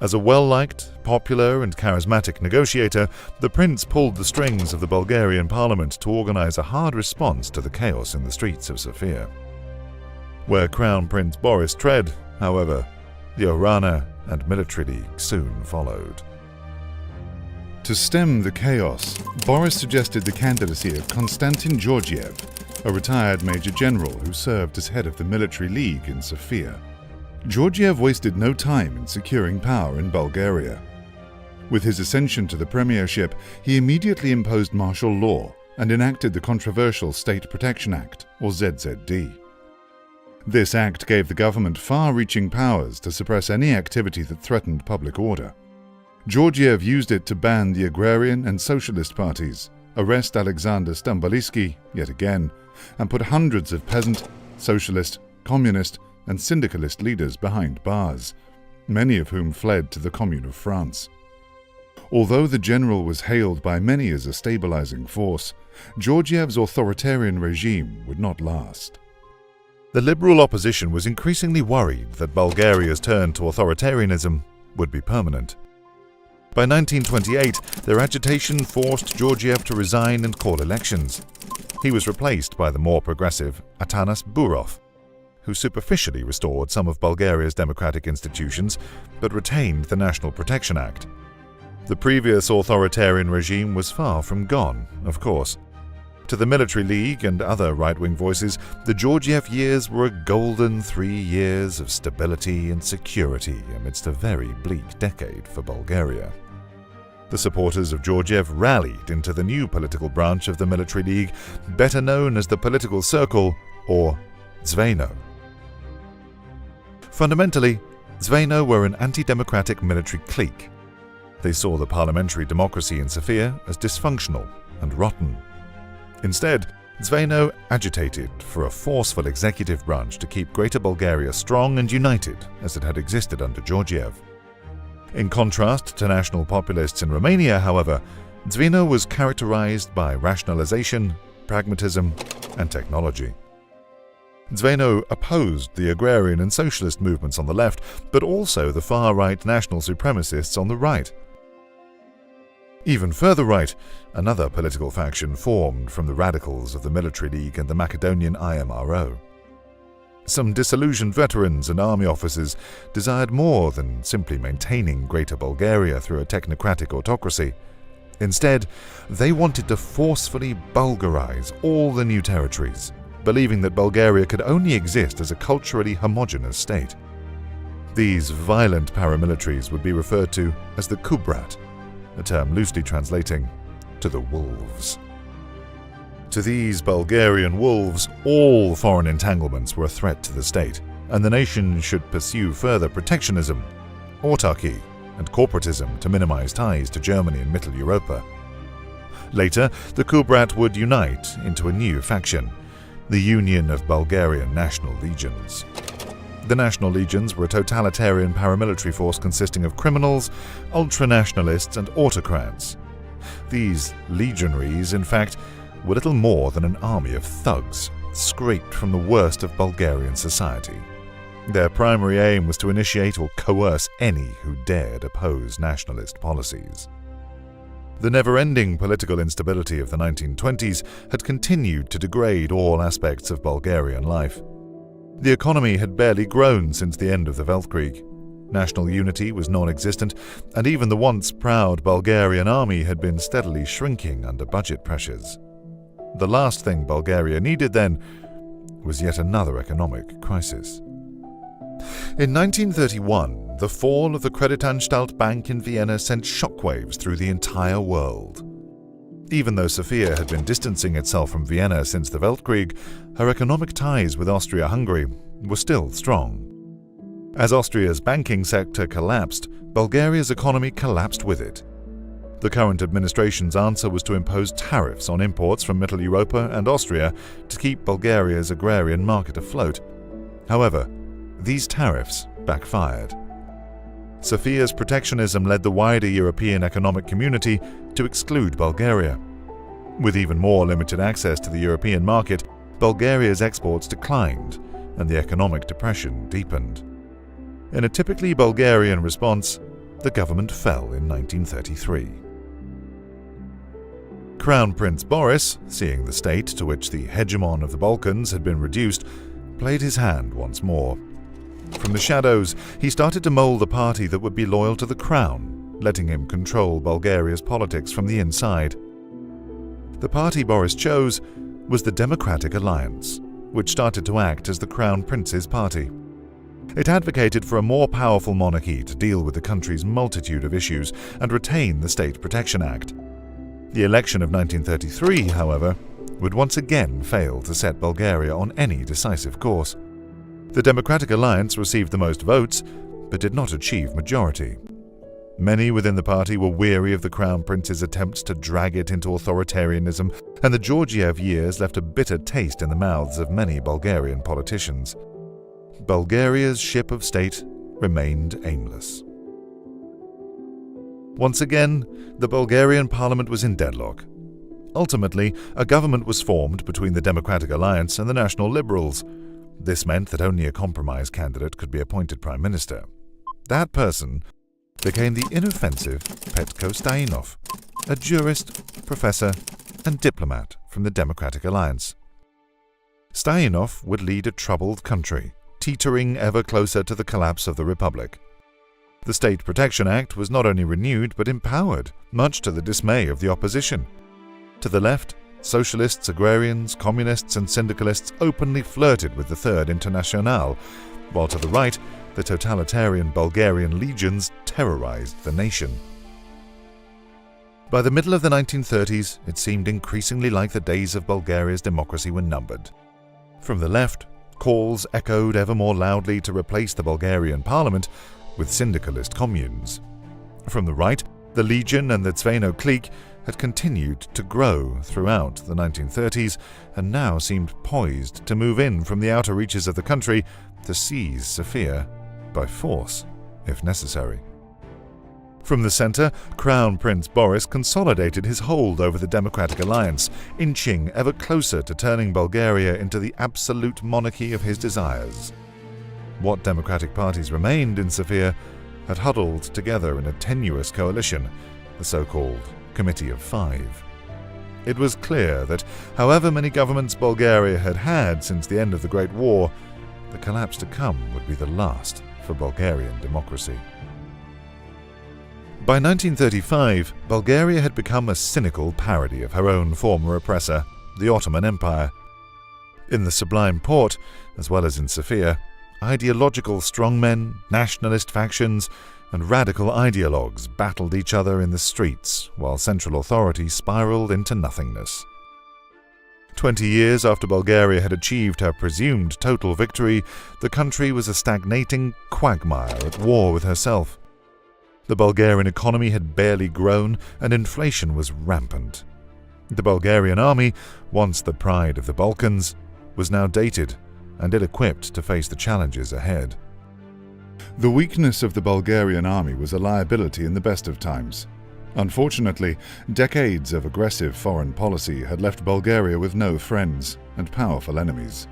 F: As a well-liked, popular and charismatic negotiator, the prince pulled the strings of the Bulgarian parliament to organize a hard response to the chaos in the streets of Sofia. Where Crown Prince Boris tread, however, the Orana and military league soon followed. To stem the chaos, Boris suggested the candidacy of Konstantin Georgiev, a retired major general who served as head of the military league in Sofia. Georgiev wasted no time in securing power in Bulgaria. With his ascension to the premiership, he immediately imposed martial law and enacted the controversial State Protection Act, or ZZD. This act gave the government far-reaching powers to suppress any activity that threatened public order. Georgiev used it to ban the agrarian and socialist parties, arrest Alexander Stambolijski yet again, and put hundreds of peasant, socialist, communist, and syndicalist leaders behind bars, many of whom fled to the Commune of France. Although the general was hailed by many as a stabilizing force, Georgiev's authoritarian regime would not last. The liberal opposition was increasingly worried that Bulgaria's turn to authoritarianism would be permanent. By 1928, their agitation forced Georgiev to resign and call elections. He was replaced by the more progressive Atanas Burov, who superficially restored some of Bulgaria's democratic institutions, but retained the National Protection Act. The previous authoritarian regime was far from gone, of course. To the military league and other right-wing voices, the Georgiev years were a golden 3 years of stability and security amidst a very bleak decade for Bulgaria. The supporters of Georgiev rallied into the new political branch of the military league, better known as the Political Circle, or Zveno. Fundamentally, Zveno were an anti-democratic military clique. They saw the parliamentary democracy in Sofia as dysfunctional and rotten. Instead, Zveno agitated for a forceful executive branch to keep Greater Bulgaria strong and united as it had existed under Georgiev. In contrast to national populists in Romania, however, Zveno was characterized by rationalization, pragmatism, and technology. Zveno opposed the agrarian and socialist movements on the left, but also the far-right national supremacists on the right. Even further right, another political faction formed from the radicals of the Military League and the Macedonian IMRO. Some disillusioned veterans and army officers desired more than simply maintaining Greater Bulgaria through a technocratic autocracy. Instead, they wanted to forcefully Bulgarize all the new territories, believing that Bulgaria could only exist as a culturally homogeneous state. These violent paramilitaries would be referred to as the Kubrat, a term loosely translating to the wolves. To these Bulgarian wolves, all foreign entanglements were a threat to the state, and the nation should pursue further protectionism, autarky, and corporatism to minimize ties to Germany and Middle Europa. Later, the Kubrat would unite into a new faction, the Union of Bulgarian National Legions. The National Legions were a totalitarian paramilitary force consisting of criminals, ultranationalists, and autocrats. These legionaries, in fact, were little more than an army of thugs, scraped from the worst of Bulgarian society. Their primary aim was to initiate or coerce any who dared oppose nationalist policies. The never-ending political instability of the 1920s had continued to degrade all aspects of Bulgarian life. The economy had barely grown since the end of the Weltkrieg. National unity was non-existent, and even the once proud Bulgarian army had been steadily shrinking under budget pressures. The last thing Bulgaria needed then was yet another economic crisis. In 1931, the fall of the Kreditanstalt Bank in Vienna sent shockwaves through the entire world. Even though Sofia had been distancing itself from Vienna since the Weltkrieg, her economic ties with Austria-Hungary were still strong. As Austria's banking sector collapsed, Bulgaria's economy collapsed with it. The current administration's answer was to impose tariffs on imports from Middle Europa and Austria to keep Bulgaria's agrarian market afloat. However, these tariffs backfired. Sofia's protectionism led the wider European economic community to exclude Bulgaria. With even more limited access to the European market, Bulgaria's exports declined and the economic depression deepened. In a typically Bulgarian response, the government fell in 1933. Crown Prince Boris, seeing the state to which the hegemon of the Balkans had been reduced, played his hand once more. From the shadows, he started to mold a party that would be loyal to the crown, letting him control Bulgaria's politics from the inside. The party Boris chose was the Democratic Alliance, which started to act as the Crown Prince's party. It advocated for a more powerful monarchy to deal with the country's multitude of issues and retain the State Protection Act. The election of 1933, however, would once again fail to set Bulgaria on any decisive course. The Democratic Alliance received the most votes, but did not achieve majority. Many within the party were weary of the Crown Prince's attempts to drag it into authoritarianism, and the Georgiev years left a bitter taste in the mouths of many Bulgarian politicians. Bulgaria's ship of state remained aimless. Once again, the Bulgarian parliament was in deadlock. Ultimately, a government was formed between the Democratic Alliance and the National Liberals. This meant that only a compromise candidate could be appointed prime minister. That person became the inoffensive Petko Stainov, a jurist, professor, and diplomat from the Democratic Alliance. Stainov would lead a troubled country, teetering ever closer to the collapse of the Republic. The State Protection Act was not only renewed but empowered, much to the dismay of the opposition. To the left, socialists, agrarians, communists, and syndicalists openly flirted with the Third Internationale, while to the right, the totalitarian Bulgarian legions terrorized the nation. By the middle of the 1930s, it seemed increasingly like the days of Bulgaria's democracy were numbered. From the left, calls echoed ever more loudly to replace the Bulgarian parliament with syndicalist communes. From the right, the Legion and the Zveno clique had continued to grow throughout the 1930s and now seemed poised to move in from the outer reaches of the country to seize Sofia by force, if necessary. From the center, Crown Prince Boris consolidated his hold over the Democratic Alliance, inching ever closer to turning Bulgaria into the absolute monarchy of his desires. What democratic parties remained in Sofia had huddled together in a tenuous coalition, the so-called Committee of Five. It was clear that, however many governments Bulgaria had had since the end of the Great War, the collapse to come would be the last for Bulgarian democracy. By 1935, Bulgaria had become a cynical parody of her own former oppressor, the Ottoman Empire. In the Sublime Porte, as well as in Sofia, ideological strongmen, nationalist factions, and radical ideologues battled each other in the streets, while central authority spiraled into nothingness. 20 years after Bulgaria had achieved her presumed total victory, the country was a stagnating quagmire at war with herself. The Bulgarian economy had barely grown and inflation was rampant. The Bulgarian army, once the pride of the Balkans, was now dated and ill-equipped to face the challenges ahead. The weakness of the Bulgarian army was a liability in the best of times. Unfortunately, decades of aggressive foreign policy had left Bulgaria with no friends and powerful enemies.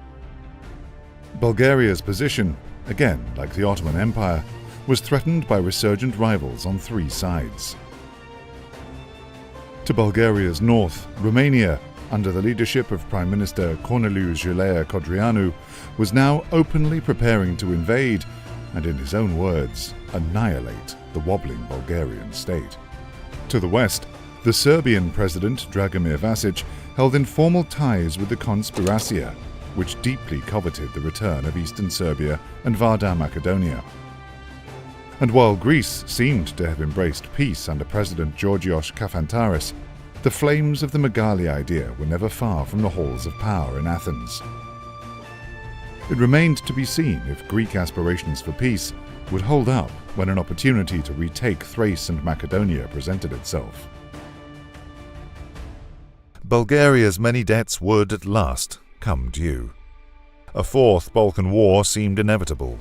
F: Bulgaria's position, again like the Ottoman Empire, was threatened by resurgent rivals on three sides. To Bulgaria's north, Romania, under the leadership of Prime Minister Corneliu Jelea Codreanu, was now openly preparing to invade and, in his own words, annihilate the wobbling Bulgarian state. To the west, the Serbian president Dragomir Vasic held informal ties with the Konspiracija, which deeply coveted the return of eastern Serbia and Vardar Macedonia. And while Greece seemed to have embraced peace under President Georgios Kafantaris, the flames of the Megali idea were never far from the halls of power in Athens. It remained to be seen if Greek aspirations for peace would hold up when an opportunity to retake Thrace and Macedonia presented itself. Bulgaria's many debts would, at last, come due. A fourth Balkan War seemed inevitable.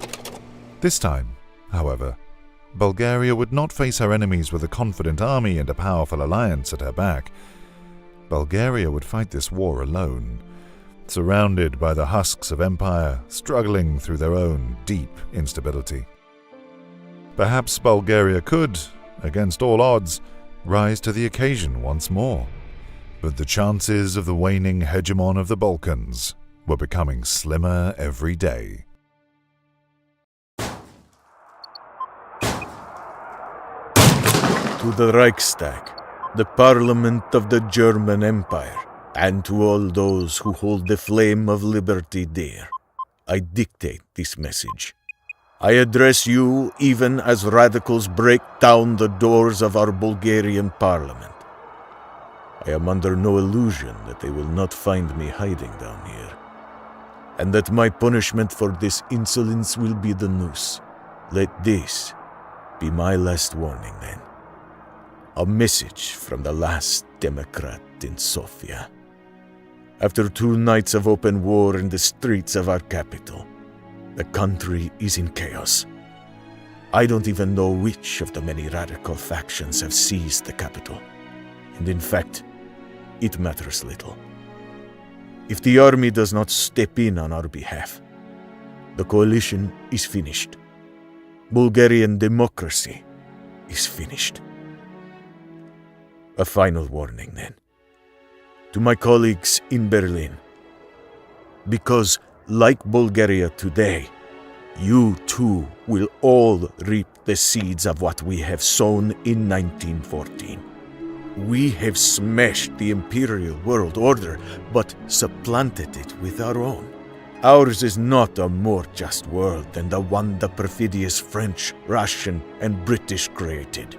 F: This time, however, Bulgaria would not face her enemies with a confident army and a powerful alliance at her back. Bulgaria would fight this war alone, surrounded by the husks of empire, struggling through their own deep instability. Perhaps Bulgaria could, against all odds, rise to the occasion once more. But the chances of the waning hegemon of the Balkans were becoming slimmer every day.
G: To the Reichstag, the Parliament of the German Empire, and to all those who hold the flame of liberty dear, I dictate this message. I address you even as radicals break down the doors of our Bulgarian Parliament. I am under no illusion that they will not find me hiding down here, and that my punishment for this insolence will be the noose. Let this be my last warning then. A message from the last Democrat in Sofia. After 2 nights of open war in the streets of our capital, the country is in chaos. I don't even know which of the many radical factions have seized the capital, and in fact, it matters little. If the army does not step in on our behalf, the coalition is finished. Bulgarian democracy is finished. A final warning then, to my colleagues in Berlin, because like Bulgaria today, you too will all reap the seeds of what we have sown in 1914. We have smashed the imperial world order, but supplanted it with our own. Ours is not a more just world than the one the perfidious French, Russian, and British created.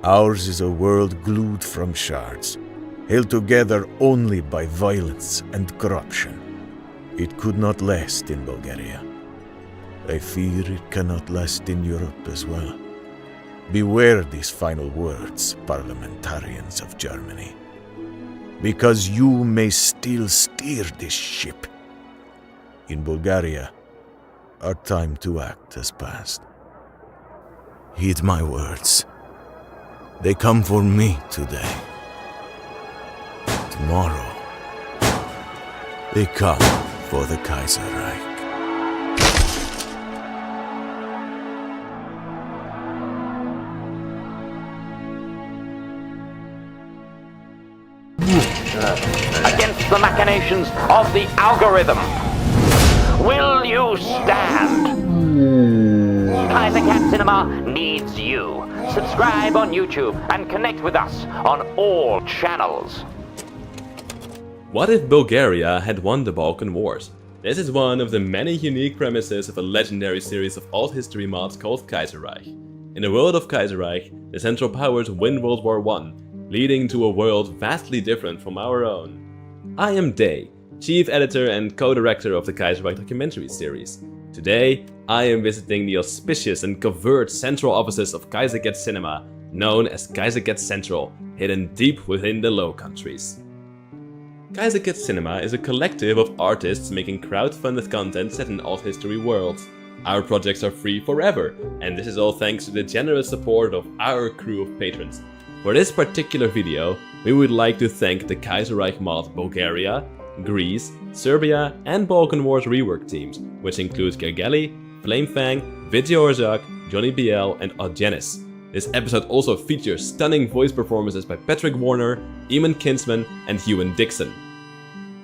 G: Ours is a world glued from shards, held together only by violence and corruption. It could not last in Bulgaria. I fear it cannot last in Europe as well. Beware these final words, parliamentarians of Germany, because you may still steer this ship. In Bulgaria, our time to act has passed. Heed my words. They come for me today. Tomorrow, they come for the Kaiserreich.
A: Against the machinations of the algorithm, will you stand? Kaiser Cinema needs you. Subscribe on YouTube and connect with us on all channels.
D: What if Bulgaria had won the Balkan Wars? This is one of the many unique premises of a legendary series of alt history mods called Kaiserreich. In the world of Kaiserreich, the Central Powers win World War I, leading to a world vastly different from our own. I am Day, Chief Editor and co-director of the Kaiserreich Documentary series. Today, I am visiting the auspicious and covert central offices of Kaiserreich Cinema, known as Kaiserreich Central, hidden deep within the Low Countries. Kaiserreich Cinema is a collective of artists making crowd-funded content set in alt history worlds. Our projects are free forever, and this is all thanks to the generous support of our crew of patrons. For this particular video, we would like to thank the Kaiserreich mod Bulgaria, Greece, Serbia, and Balkan Wars rework teams, which include Gergely, Flamefang, Vidjorzak, Johnny BL, and Odgenis. This episode also features stunning voice performances by Patrick Warner, Eamon Kinsman, and Ewan Dixon.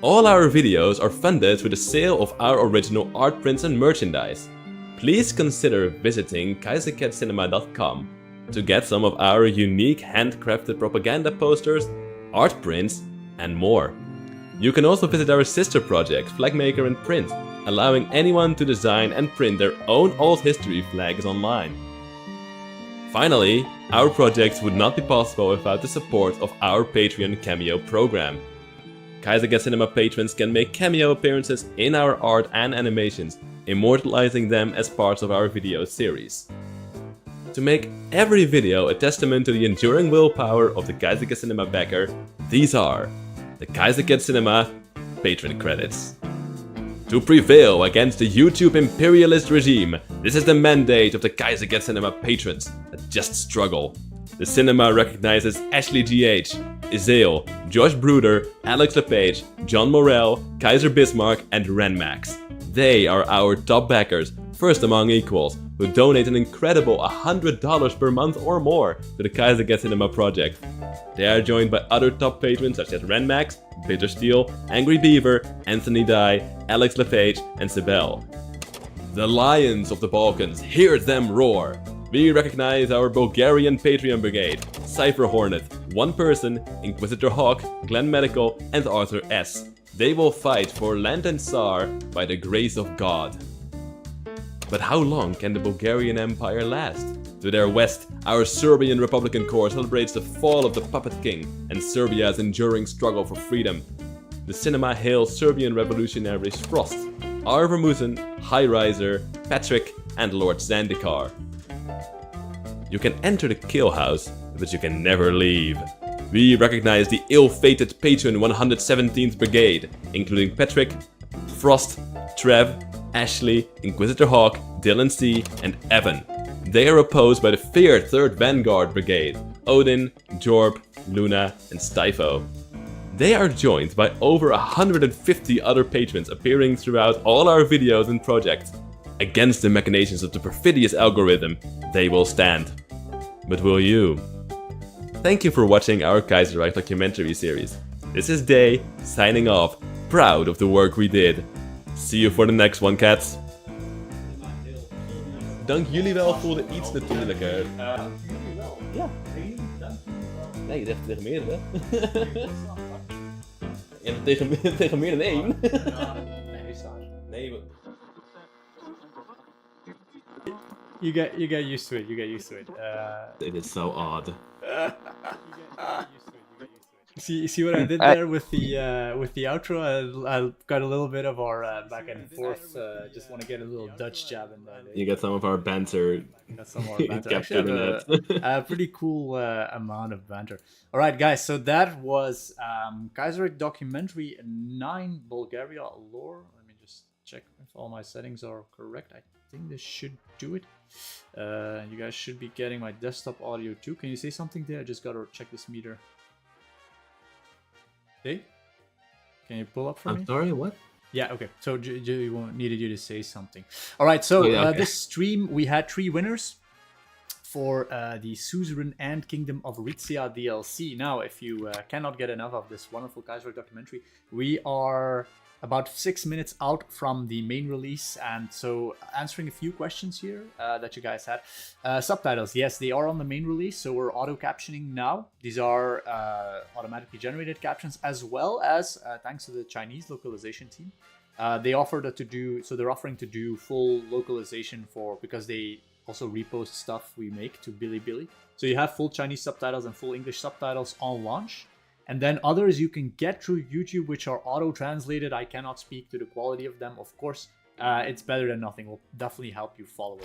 D: All our videos are funded through the sale of our original art prints and merchandise. Please consider visiting kaiserreichcinema.com to get some of our unique handcrafted propaganda posters, art prints, and more. You can also visit our sister project, Flagmaker and Print, allowing anyone to design and print their own old history flags online. Finally, our projects would not be possible without the support of our Patreon Cameo program. Kaiserreich Cinema patrons can make cameo appearances in our art and animations, immortalizing them as parts of our video series. To make every video a testament to the enduring willpower of the Kaiserreich Cinema backer, these are the Kaiserreich Cinema patron credits. To prevail against the YouTube imperialist regime, this is the mandate of the Kaiserreich Cinema patrons, a just struggle. The cinema recognizes Ashley GH, Isael, Josh Bruder, Alex LePage, John Morell, Kaiser Bismarck, and Renmax. They are our top backers, first among equals, who donate an incredible $100 per month or more to the Kaiserreich Cinema project. They are joined by other top patrons such as Renmax, Bittersteel, Angry Beaver, Anthony Dye, Alex LePage, and Sibel. The Lions of the Balkans, hear them roar! We recognize our Bulgarian Patreon Brigade, Cypher Hornet, One Person, Inquisitor Hawk, Glenn Medical, and Arthur S. They will fight for land and Tsar by the grace of God. But how long can the Bulgarian Empire last? To their west, our Serbian Republican Corps celebrates the fall of the Puppet King and Serbia's enduring struggle for freedom. The cinema hails Serbian revolutionaries Frost, R. Vermuthen, High Riser, Patrick, and Lord Zandikar. You can enter the Kill House, but you can never leave. We recognize the ill-fated patron 117th Brigade, including Patrick, Frost, Trev, Ashley, Inquisitor Hawk, Dylan C, and Evan. They are opposed by the feared 3rd Vanguard Brigade, Odin, Jorb, Luna, and Stifo. They are joined by over 150 other patrons appearing throughout all our videos and projects. Against the machinations of the perfidious algorithm, they will stand. But will you? Thank you for watching our Kaiserreich documentary series. This is Day, signing off, proud of the work we did. See you for the next one, cats. Dank jullie wel voor de iets natuurlijk. Ja. Nee, je zegt tegen meerdere. Je hebt tegen meer dan één. Nee,
B: You get used to it. You get used to it.
D: It is so odd.
B: See what I did there with the outro? I got a little bit of our back and forth. Just want to get a little Dutch jab in there.
D: You get some of our banter.
B: Got some more banter. Captured in it. A pretty cool amount of banter. All right, guys. So that was Kaiserreich Documentary 9 Bulgaria lore. Let me just check if all my settings are correct. I think this should do it. You guys should be getting my desktop audio too. Can you say something there? I just gotta check this meter. Hey? Can you pull up for me?
D: I'm sorry, what?
B: Yeah, okay. So needed you to say something. All right, so okay. This stream, we had 3 winners for the Suzerain and Kingdom of Rizia DLC. Now, if you cannot get enough of this wonderful Kaiserreich documentary, we are about 6 minutes out from the main release, and so answering a few questions here that you guys had. Subtitles, yes, they are on the main release, so we're auto captioning now. These are automatically generated captions, as well as thanks to the Chinese localization team, they offered to do, so they're offering to do full localization because they also repost stuff we make to Bilibili. So you have full Chinese subtitles and full English subtitles on launch. And then others you can get through YouTube, which are auto-translated. I cannot speak to the quality of them, of course. it's better than nothing. Will definitely help you follow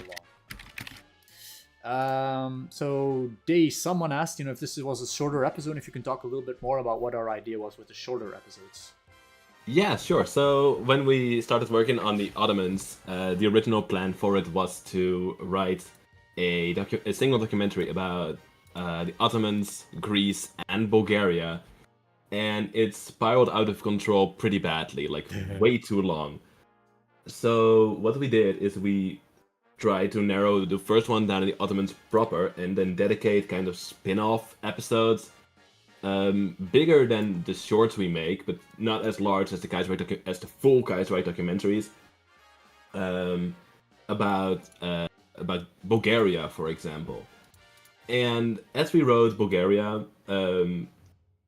B: along. So someone asked, if this was a shorter episode, if you can talk a little bit more about what our idea was with the shorter episodes.
D: Yeah, sure. So when we started working on the Ottomans, the original plan for it was to write a single documentary about the Ottomans, Greece, and Bulgaria, and it spiraled out of control pretty badly, like way too long. So what we did is we tried to narrow the first one down to the Ottomans proper, and then dedicate kind of spin-off episodes, bigger than the shorts we make, but not as large as the full Kaiserreich documentaries, about Bulgaria, for example. And as we wrote Bulgaria,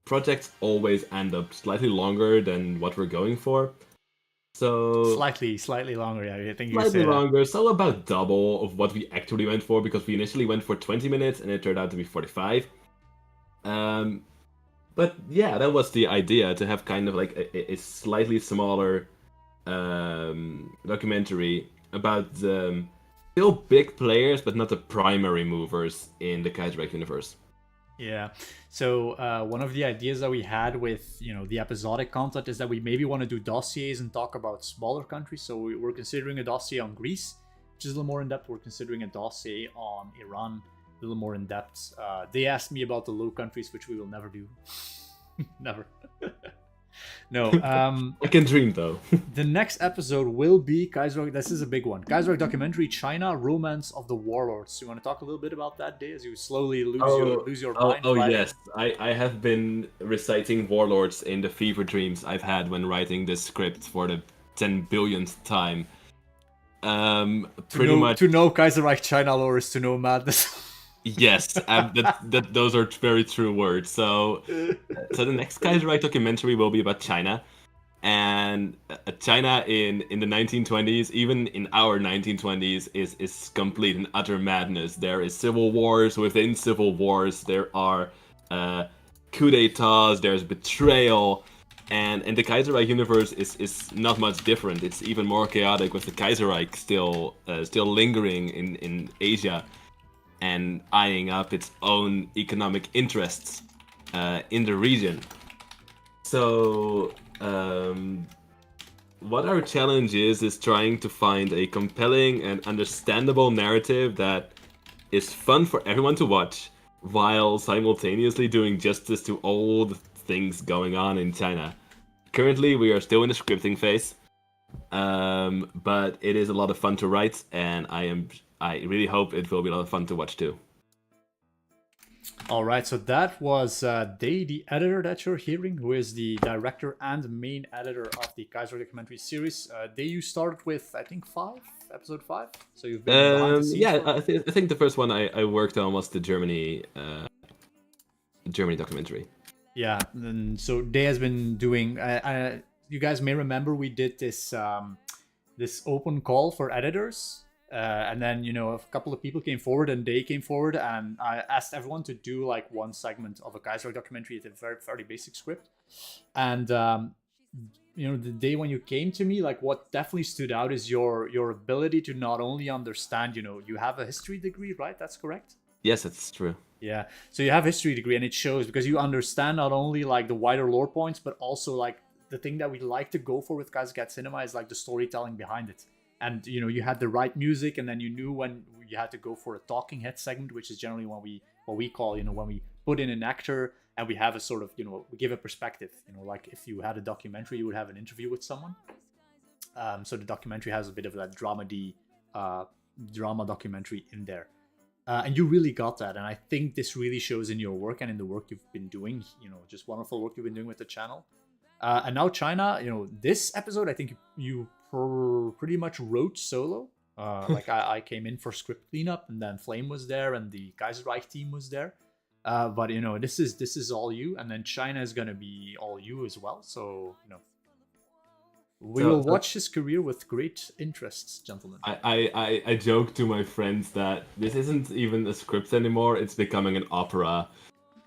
D: projects always end up slightly longer than what we're going for. So
B: slightly longer, yeah. I think you
D: slightly
B: say
D: longer,
B: that.
D: so about double of what we actually went for, because we initially went for 20 minutes and it turned out to be 45. But yeah, that was the idea, to have kind of like a slightly smaller documentary about still big players, but not the primary movers in the Kaiserreich universe.
B: Yeah. So one of the ideas that we had with the episodic content is that we maybe want to do dossiers and talk about smaller countries. So we're considering a dossier on Greece, which is a little more in depth. We're considering a dossier on Iran, a little more in depth. They asked me about the Low Countries, which we will never do. Never. No.
D: I can dream though.
B: The next episode will be Kaiserreich. This is a big one. Kaiserreich Documentary, China, Romance of the Warlords. You want to talk a little bit about that, Day, as you slowly lose your mind?
D: Oh yes, I have been reciting Warlords in the fever dreams I've had when writing this script for the 10 billionth time. Pretty much
B: to know Kaiserreich China lore is to know madness.
D: Yes, those are very true words. So the next Kaiserreich documentary will be about China, and China in the 1920s, even in our 1920s, is complete and utter madness. There is civil wars within civil wars. There are coup d'états. There's betrayal, and the Kaiserreich universe is not much different. It's even more chaotic, with the Kaiserreich still lingering in Asia, and eyeing up its own economic interests in the region. So, what our challenge is trying to find a compelling and understandable narrative that is fun for everyone to watch, while simultaneously doing justice to all the things going on in China. Currently, we are still in the scripting phase, but it is a lot of fun to write, and I really hope it will be a lot of fun to watch too.
B: All right, so that was Day, the editor that you're hearing, who is the director and main editor of the Kaiser documentary series. Day, you started with, I think, episode 5? So you've been behind the scenes.
D: Yeah, I think the first one I worked on was the Germany documentary.
B: Yeah, and so Day has been doing... you guys may remember we did this open call for editors. And then, a couple of people came forward, and they came forward, and I asked everyone to do like one segment of a Kaiserreich documentary. It's a very, very basic script. And, the day when you came to me, like what definitely stood out is your ability to not only understand, you have a history degree, right? That's correct?
D: Yes, that's true.
B: Yeah. So you have a history degree, and it shows, because you understand not only like the wider lore points, but also like the thing that we like to go for with Kaiserreich cinema is like the storytelling behind it. And, you had the right music, and then you knew when you had to go for a talking head segment, which is generally what we call, when we put in an actor and we have a sort of, we give a perspective, like if you had a documentary, you would have an interview with someone. So the documentary has a bit of that drama documentary in there. And you really got that. And I think this really shows in your work and in the work you've been doing, just wonderful work you've been doing with the channel. And now China, this episode, I think you pretty much wrote solo. Like I came in for script cleanup, and then Flame was there, and the Kaiserreich team was there. But this is all you, and then China is gonna be all you as well. So we will watch his career with great interest, gentlemen.
D: I joke to my friends that this isn't even a script anymore; it's becoming an opera.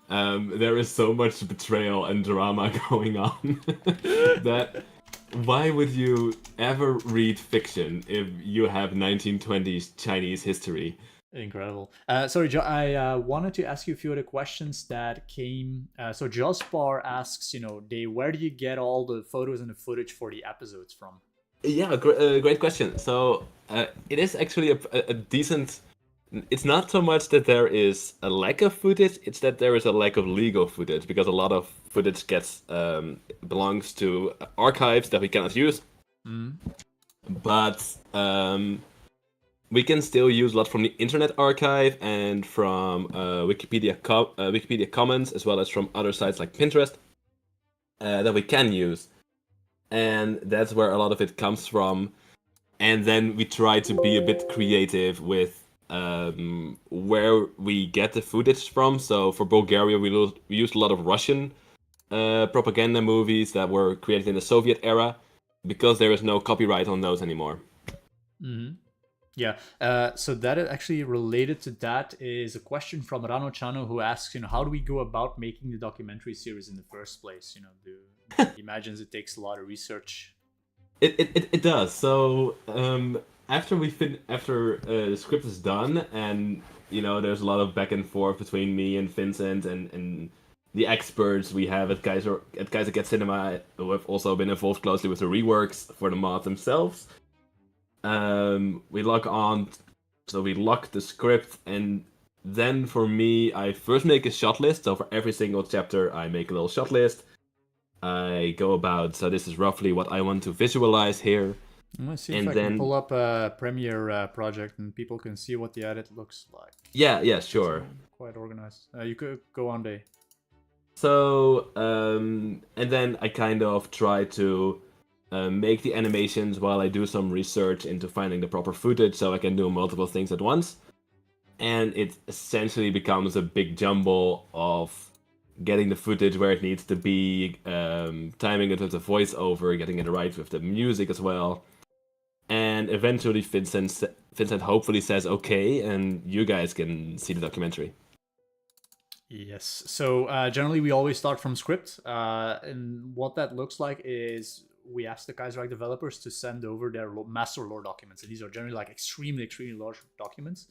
D: There is so much betrayal and drama going on that why would you ever read fiction if you have 1920s Chinese history?
B: Incredible. Sorry, I wanted to ask you a few other questions that came. So Jospar asks, where do you get all the photos and the footage for the episodes from?
D: Yeah, great question. So it is actually a decent. It's not so much that there is a lack of footage; it's that there is a lack of legal footage because a lot of footage belongs to archives that we cannot use. But we can still use a lot from the Internet Archive and from Wikipedia Commons, as well as from other sites like Pinterest that we can use. And that's where a lot of it comes from. And then we try to be a bit creative with where we get the footage from. So for Bulgaria, we used a lot of Russian propaganda movies that were created in the Soviet era, because there is no copyright on those anymore.
B: Mm-hmm. Yeah, so that is actually related to that is a question from Rano Chano, who asks, how do we go about making the documentary series in the first place? He imagines it takes a lot of research.
D: It does. So after the script is done, and there's a lot of back and forth between me and Vincent and the experts we have at Kaiserreich Cinema, who have also been involved closely with the reworks for the mods themselves. We log on, so we lock the script, and then for me, I first make a shot list. So for every single chapter, I make a little shot list. I go about, so this is roughly what I want to visualize here.
B: Let's see if I can pull up a Premiere project and people can see what the edit looks like.
D: Yeah, sure.
B: Quite organized. You could go on, Day.
D: So, and then I kind of try to make the animations while I do some research into finding the proper footage, so I can do multiple things at once. And it essentially becomes a big jumble of getting the footage where it needs to be, timing it with the voiceover, getting it right with the music as well. And eventually Vincent hopefully says okay, and you guys can see the documentary.
B: Yes, so generally we always start from script, and what that looks like is we ask the Kaiserreich developers to send over their master lore documents, and these are generally like extremely large documents.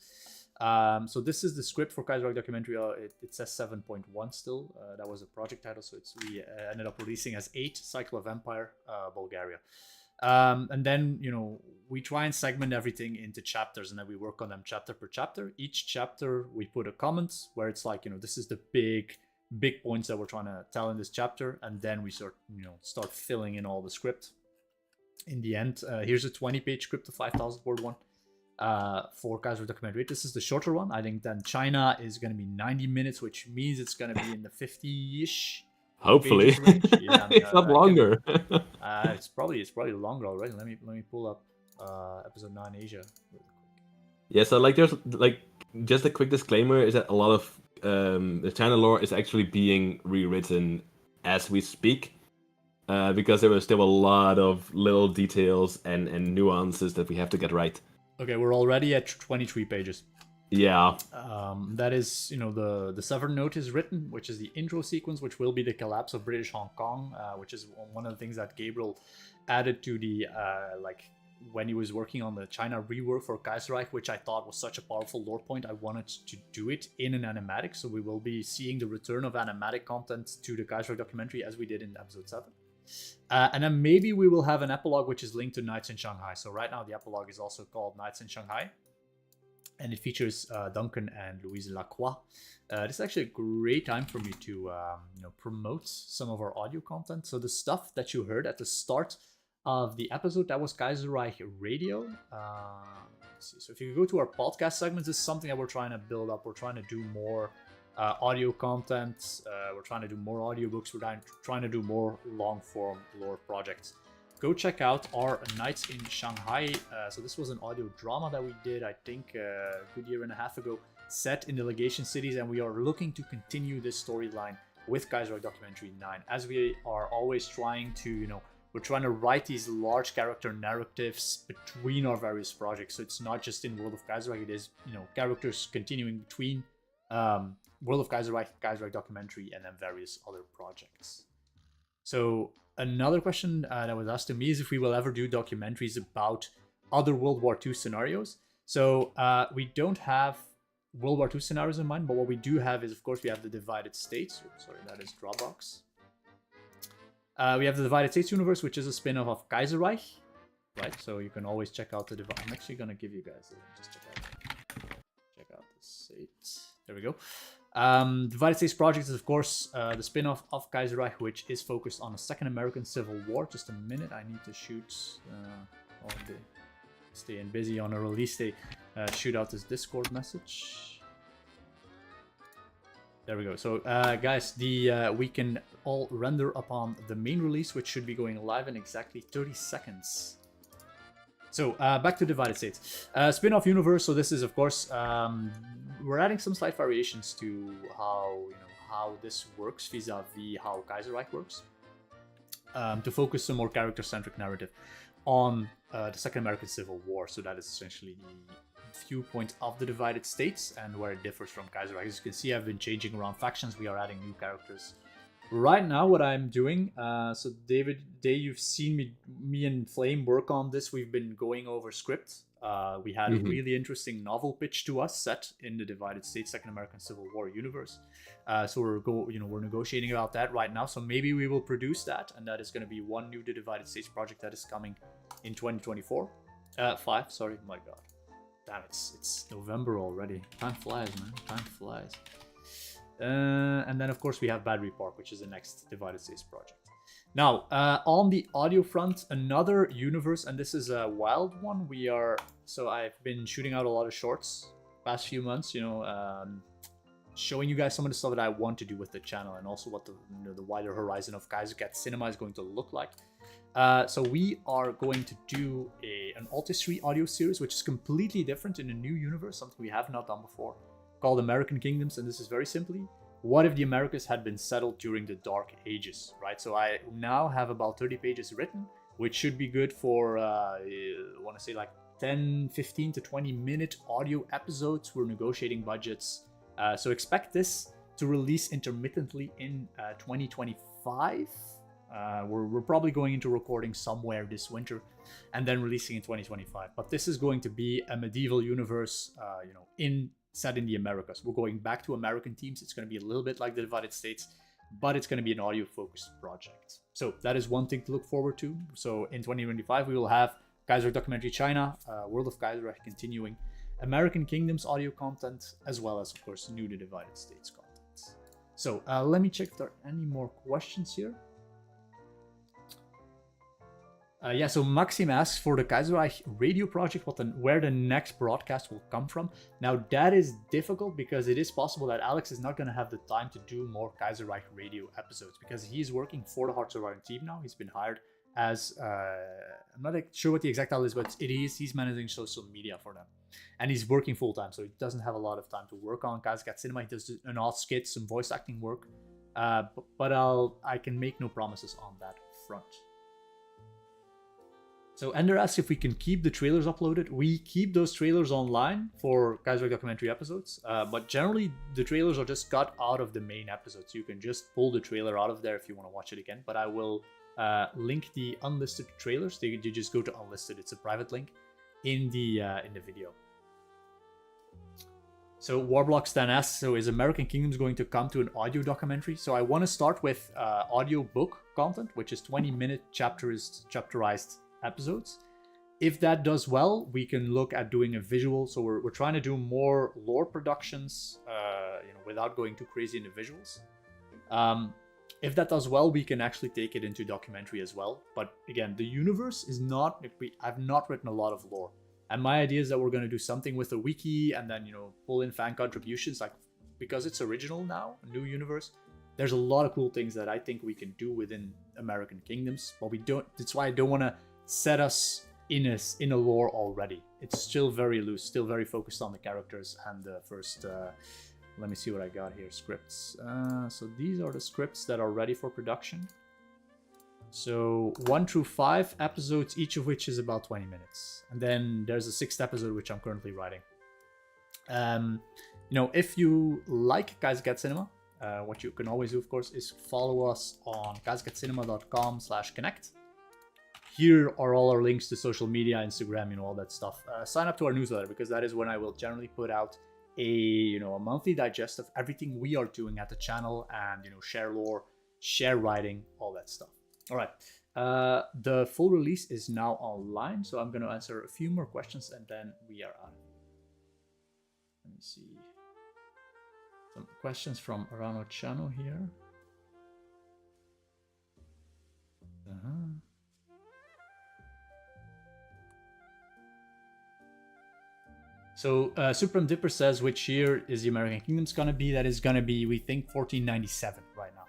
B: So this is the script for Kaiserreich Documentary. It says 7.1 still. That was a project title, so we ended up releasing as 8, Cycle of Empire, Bulgaria. And then, we try and segment everything into chapters, and then we work on them chapter per chapter. Each chapter, we put a comment where it's like, this is the big points that we're trying to tell in this chapter, and then we start filling in all the script. In the end, here's a 20-page script, the 5,000 word one. For Kaiserreich Documentary. This is the shorter one. I think then China is going to be 90 minutes, which means it's going to be in the 50-ish.
D: Hopefully,
B: yeah,
D: it's not longer.
B: It's probably longer already. Let me pull up episode 9 Asia.
D: Yeah, so there's just a quick disclaimer is that a lot of the China lore is actually being rewritten as we speak. Because there are still a lot of little details and nuances that we have to get right.
B: Okay, we're already at 23 pages.
D: Yeah.
B: That is, the Severn Note is written, which is the intro sequence, which will be the collapse of British Hong Kong, which is one of the things that Gabriel added to the, when he was working on the China rework for Kaiserreich, which I thought was such a powerful lore point. I wanted to do it in an animatic, so we will be seeing the return of animatic content to the Kaiserreich documentary as we did in episode 7. And then maybe we will have an epilogue which is linked to Nights in Shanghai. So right now the epilogue is also called Nights in Shanghai, and it features Duncan and Louise Lacroix. This is actually a great time for me to promote some of our audio content. So the stuff that you heard at the start of the episode, that was Kaiserreich Radio. Let's see. So if you go to our podcast segments, this is something that we're trying to build up. We're trying to do more audio content. We're trying to do more audiobooks. We're trying to do more long-form lore projects. Go check out our Nights in Shanghai. So this was an audio drama that we did, I think, a good year and a half ago, set in the legation cities, and we are looking to continue this storyline with Kaiserreich Documentary 9, as we are always trying to, we're trying to write these large character narratives between our various projects. So it's not just in World of Kaiserreich, it is, characters continuing between World of Kaiserreich, Kaiserreich Documentary, and then various other projects. So another question that was asked to me is if we will ever do documentaries about other World War II scenarios. So we don't have World War II scenarios in mind, but what we do have is, of course, we have the Divided States. Oops, sorry, that is Dropbox. We have the Divided States universe, which is a spin-off of Kaiserreich, right? So you can always check out the I'm actually gonna give you guys just check out the states. There we go. Divided States Project is, of course, the spin-off of Kaiserreich, which is focused on the Second American Civil War. Just a minute, I need to shoot all day. Staying busy on a release day. Shoot out this Discord message. There we go. So, guys, we can all render upon the main release, which should be going live in exactly 30 seconds. So, back to Divided States. Spin-off universe. So this is, of course, we're adding some slight variations to how this works vis-a-vis how Kaiserreich works, to focus some more character-centric narrative on the Second American Civil War. So that is essentially the viewpoint of the Divided States and where it differs from Kaiserreich. As you can see, I've been changing around factions. We are adding new characters. Right now, what I'm doing, so David, you've seen me and Flame work on this. We've been going over script. We had a really interesting novel pitch to us set in the Divided States Second American Civil War universe. So we're negotiating about that right now. So maybe we will produce that, and that is going to be one new Divided States project that is coming in 2024. 5, sorry, my God, damn, it's November already. Time flies, man. Time flies. And then, of course, we have Battery Park, which is the next Divided States project. Now, on the audio front, another universe, and this is a wild one. So I've been shooting out a lot of shorts past few months, showing you guys some of the stuff that I want to do with the channel, and also what the wider horizon of Kaiserreich Cinema is going to look like. So we are going to do an alt-history audio series, which is completely different in a new universe, something we have not done before, called American Kingdoms. And this is very simply, what if the Americas had been settled during the Dark Ages, right? So I now have about 30 pages written, which should be good for, I want to say like 10, 15 to 20 minute audio episodes. We're negotiating budgets. So expect this to release intermittently in 2025. We're probably going into recording somewhere this winter and then releasing in 2025. But this is going to be a medieval universe, set in the Americas. We're going back to American themes. It's going to be a little bit like the Divided States, but it's going to be an audio-focused project. So that is one thing to look forward to. So in 2025, we will have Kaiserreich Documentary China, World of Kaiserreich continuing, American Kingdoms audio content, as well as, of course, new to Divided States content. So let me check if there are any more questions here. So Maxim asks for the Kaiserreich radio project, where the next broadcast will come from. Now that is difficult because it is possible that Alex is not going to have the time to do more Kaiserreich radio episodes because he's working for the Hearts of Iron team now. He's been hired as, I'm not sure what the exact title is, but he's managing social media for them. And he's working full time, so he doesn't have a lot of time to work on Kaiserreich Cinema. He does an odd skit, some voice acting work, but I can make no promises on that front. So Ender asks if we can keep the trailers uploaded. We keep those trailers online for Kaiserreich Documentary episodes, but generally the trailers are just cut out of the main episodes. You can just pull the trailer out of there if you want to watch it again, but I will link the unlisted trailers. You just go to unlisted. It's a private link in the video. So Warblocks then asks, so is American Kingdoms going to come to an audio documentary? So I want to start with audio book content, which is 20-minute chapterized episodes. If that does well, we can look at doing a visual. So we're trying to do more lore productions, without going too crazy in the visuals. If that does well, we can actually take it into documentary as well. But again, the universe is not. I've not written a lot of lore, and my idea is that we're going to do something with a wiki and then pull in fan contributions. Like, because it's original now, a new universe. There's a lot of cool things that I think we can do within American Kingdoms, but we don't. That's why I don't want to set us in a lore already. It's still very loose, still very focused on the characters and the first. Let me see what I got here. Scripts. So these are the scripts that are ready for production. So 1 through 5 episodes, each of which is about 20 minutes, and then there's a 6th episode which I'm currently writing. If you like Kaiserreich Cinema, what you can always do, of course, is follow us on kaiserreichcinema.com/connect. Here are all our links to social media, Instagram, all that stuff. Sign up to our newsletter, because that is when I will generally put out a monthly digest of everything we are doing at the channel, and share lore, share writing, all that stuff. All right, the full release is now online, so I'm going to answer a few more questions and then we are out. Let me see some questions from Rano channel here. So Supreme Dipper says, which year is the American Kingdoms gonna be? That is gonna be, we think, 1497 right now.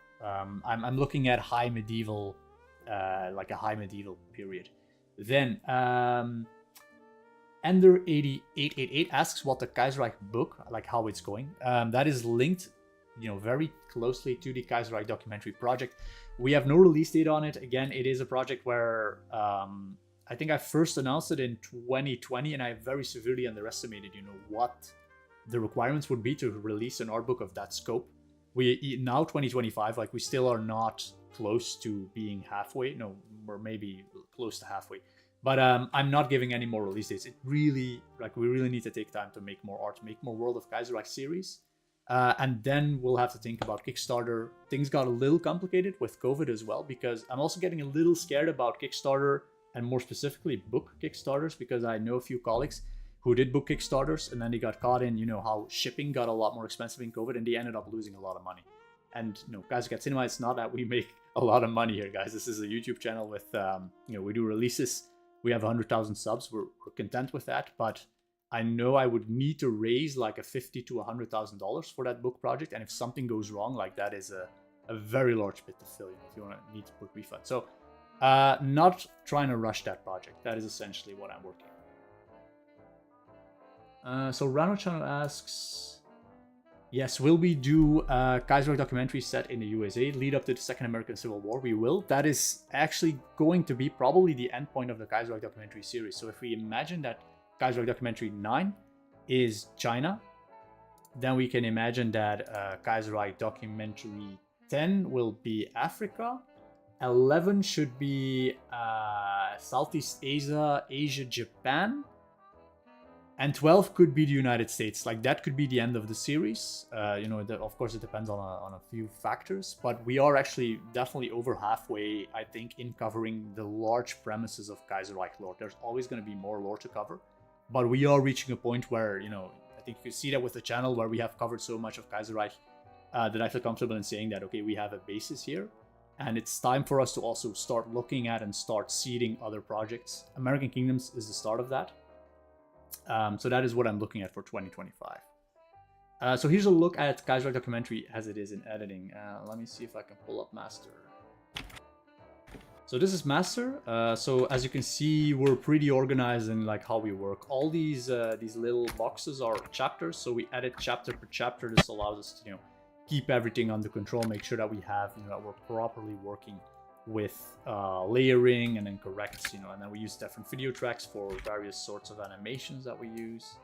B: I'm looking at high medieval, like a high medieval period. Then Ender 8888 asks what the Kaiserreich book, like how it's going. That is linked, very closely to the Kaiserreich documentary project. We have no release date on it. Again, it is a project where I think I first announced it in 2020, and I very severely underestimated, what the requirements would be to release an art book of that scope. We now 2025, like we still are not close to being halfway. No, we're maybe close to halfway. But I'm not giving any more release dates. It really, we really need to take time to make more art, make more World of Kaiserreich series. And then we'll have to think about Kickstarter. Things got a little complicated with COVID as well, because I'm also getting a little scared about Kickstarter, and more specifically book Kickstarters, because I know a few colleagues who did book Kickstarters and then they got caught in, how shipping got a lot more expensive in COVID and they ended up losing a lot of money. And Kaiserreich Cinema, it's not that we make a lot of money here, guys. This is a YouTube channel with, we do releases. We have 100,000 subs. We're content with that, but I know I would need to raise like a $50,000 to $100,000 for that book project. And if something goes wrong, like that is a very large pit to fill, if you want to need to put refund. So not trying to rush that project. That is essentially what I'm working on. So Rano Channel asks, yes, will we do a Kaiserreich documentary set in the USA lead up to the Second American Civil War? We will. That is actually going to be probably the end point of the Kaiserreich documentary series. So if we imagine that Kaiserreich documentary 9 is China, then we can imagine that Kaiserreich documentary 10 will be Africa. 11 should be Southeast Asia, Japan. And 12 could be the United States. Like that could be the end of the series. Of course, it depends on a few factors, but we are actually definitely over halfway, I think, in covering the large premises of Kaiserreich lore. There's always going to be more lore to cover, but we are reaching a point where, I think you see that with the channel where we have covered so much of Kaiserreich that I feel comfortable in saying that, okay, we have a basis here. And it's time for us to also start looking at and start seeding other projects. American Kingdoms is the start of that. So that is what I'm looking at for 2025. So here's a look at Kaiserreich documentary as it is in editing. Let me see if I can pull up master. So this is master. So as you can see, we're pretty organized in like how we work. All these little boxes are chapters. So we edit chapter per chapter. This allows us to keep everything under control, make sure that we have that we're properly working with layering and then corrects, and then we use different video tracks for various sorts of animations that we use.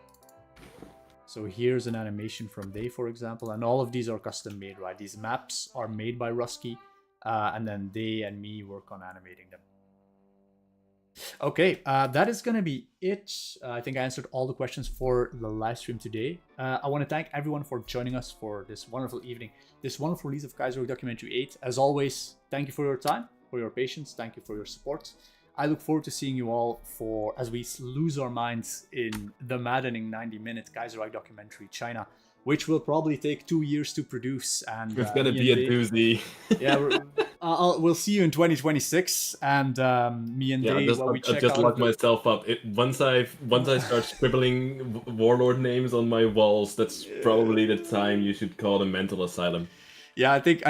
B: So here's an animation from Day, for example, and all of these are custom made, right? These maps are made by Rusky, and then Day and me work on animating them. Okay, that is going to be it. I think I answered all the questions for the live stream today. I want to thank everyone for joining us for this wonderful evening, this wonderful release of Kaiserreich Documentary 8. As always, thank you for your time, for your patience, thank you for your support. I look forward to seeing you all as we lose our minds in the maddening 90-minute Kaiserreich Documentary China, which will probably take 2 years to produce. And
D: it's gonna be a doozy.
B: Yeah, we'll see you in 2026. And me and Dave,
D: I just locked myself up. Once I start scribbling warlord names on my walls, that's probably the time you should call a mental asylum.
B: Yeah, I think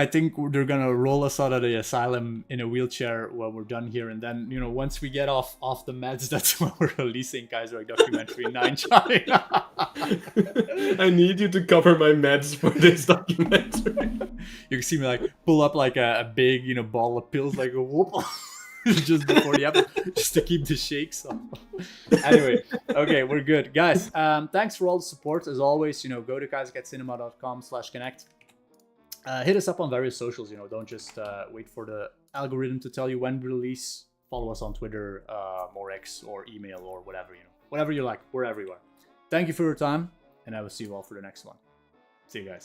B: they're gonna roll us out of the asylum in a wheelchair when we're done here, and then once we get off the meds, that's when we're releasing Kaiserreich Documentary 9 China.
D: I need you to cover my meds for this documentary.
B: You can see me pull up a big ball of pills, like a whoop. Just before the episode, just to keep the shakes off. Anyway, okay, we're good, guys. Thanks for all the support as always. Go to kaiserreichcinema.com/connect. Hit us up on various socials, you know, don't just wait for the algorithm to tell you when we release. Follow us on Twitter, or X, or email, or whatever, you know. Whatever you like, we're everywhere. Thank you for your time, and I will see you all for the next one. See you guys.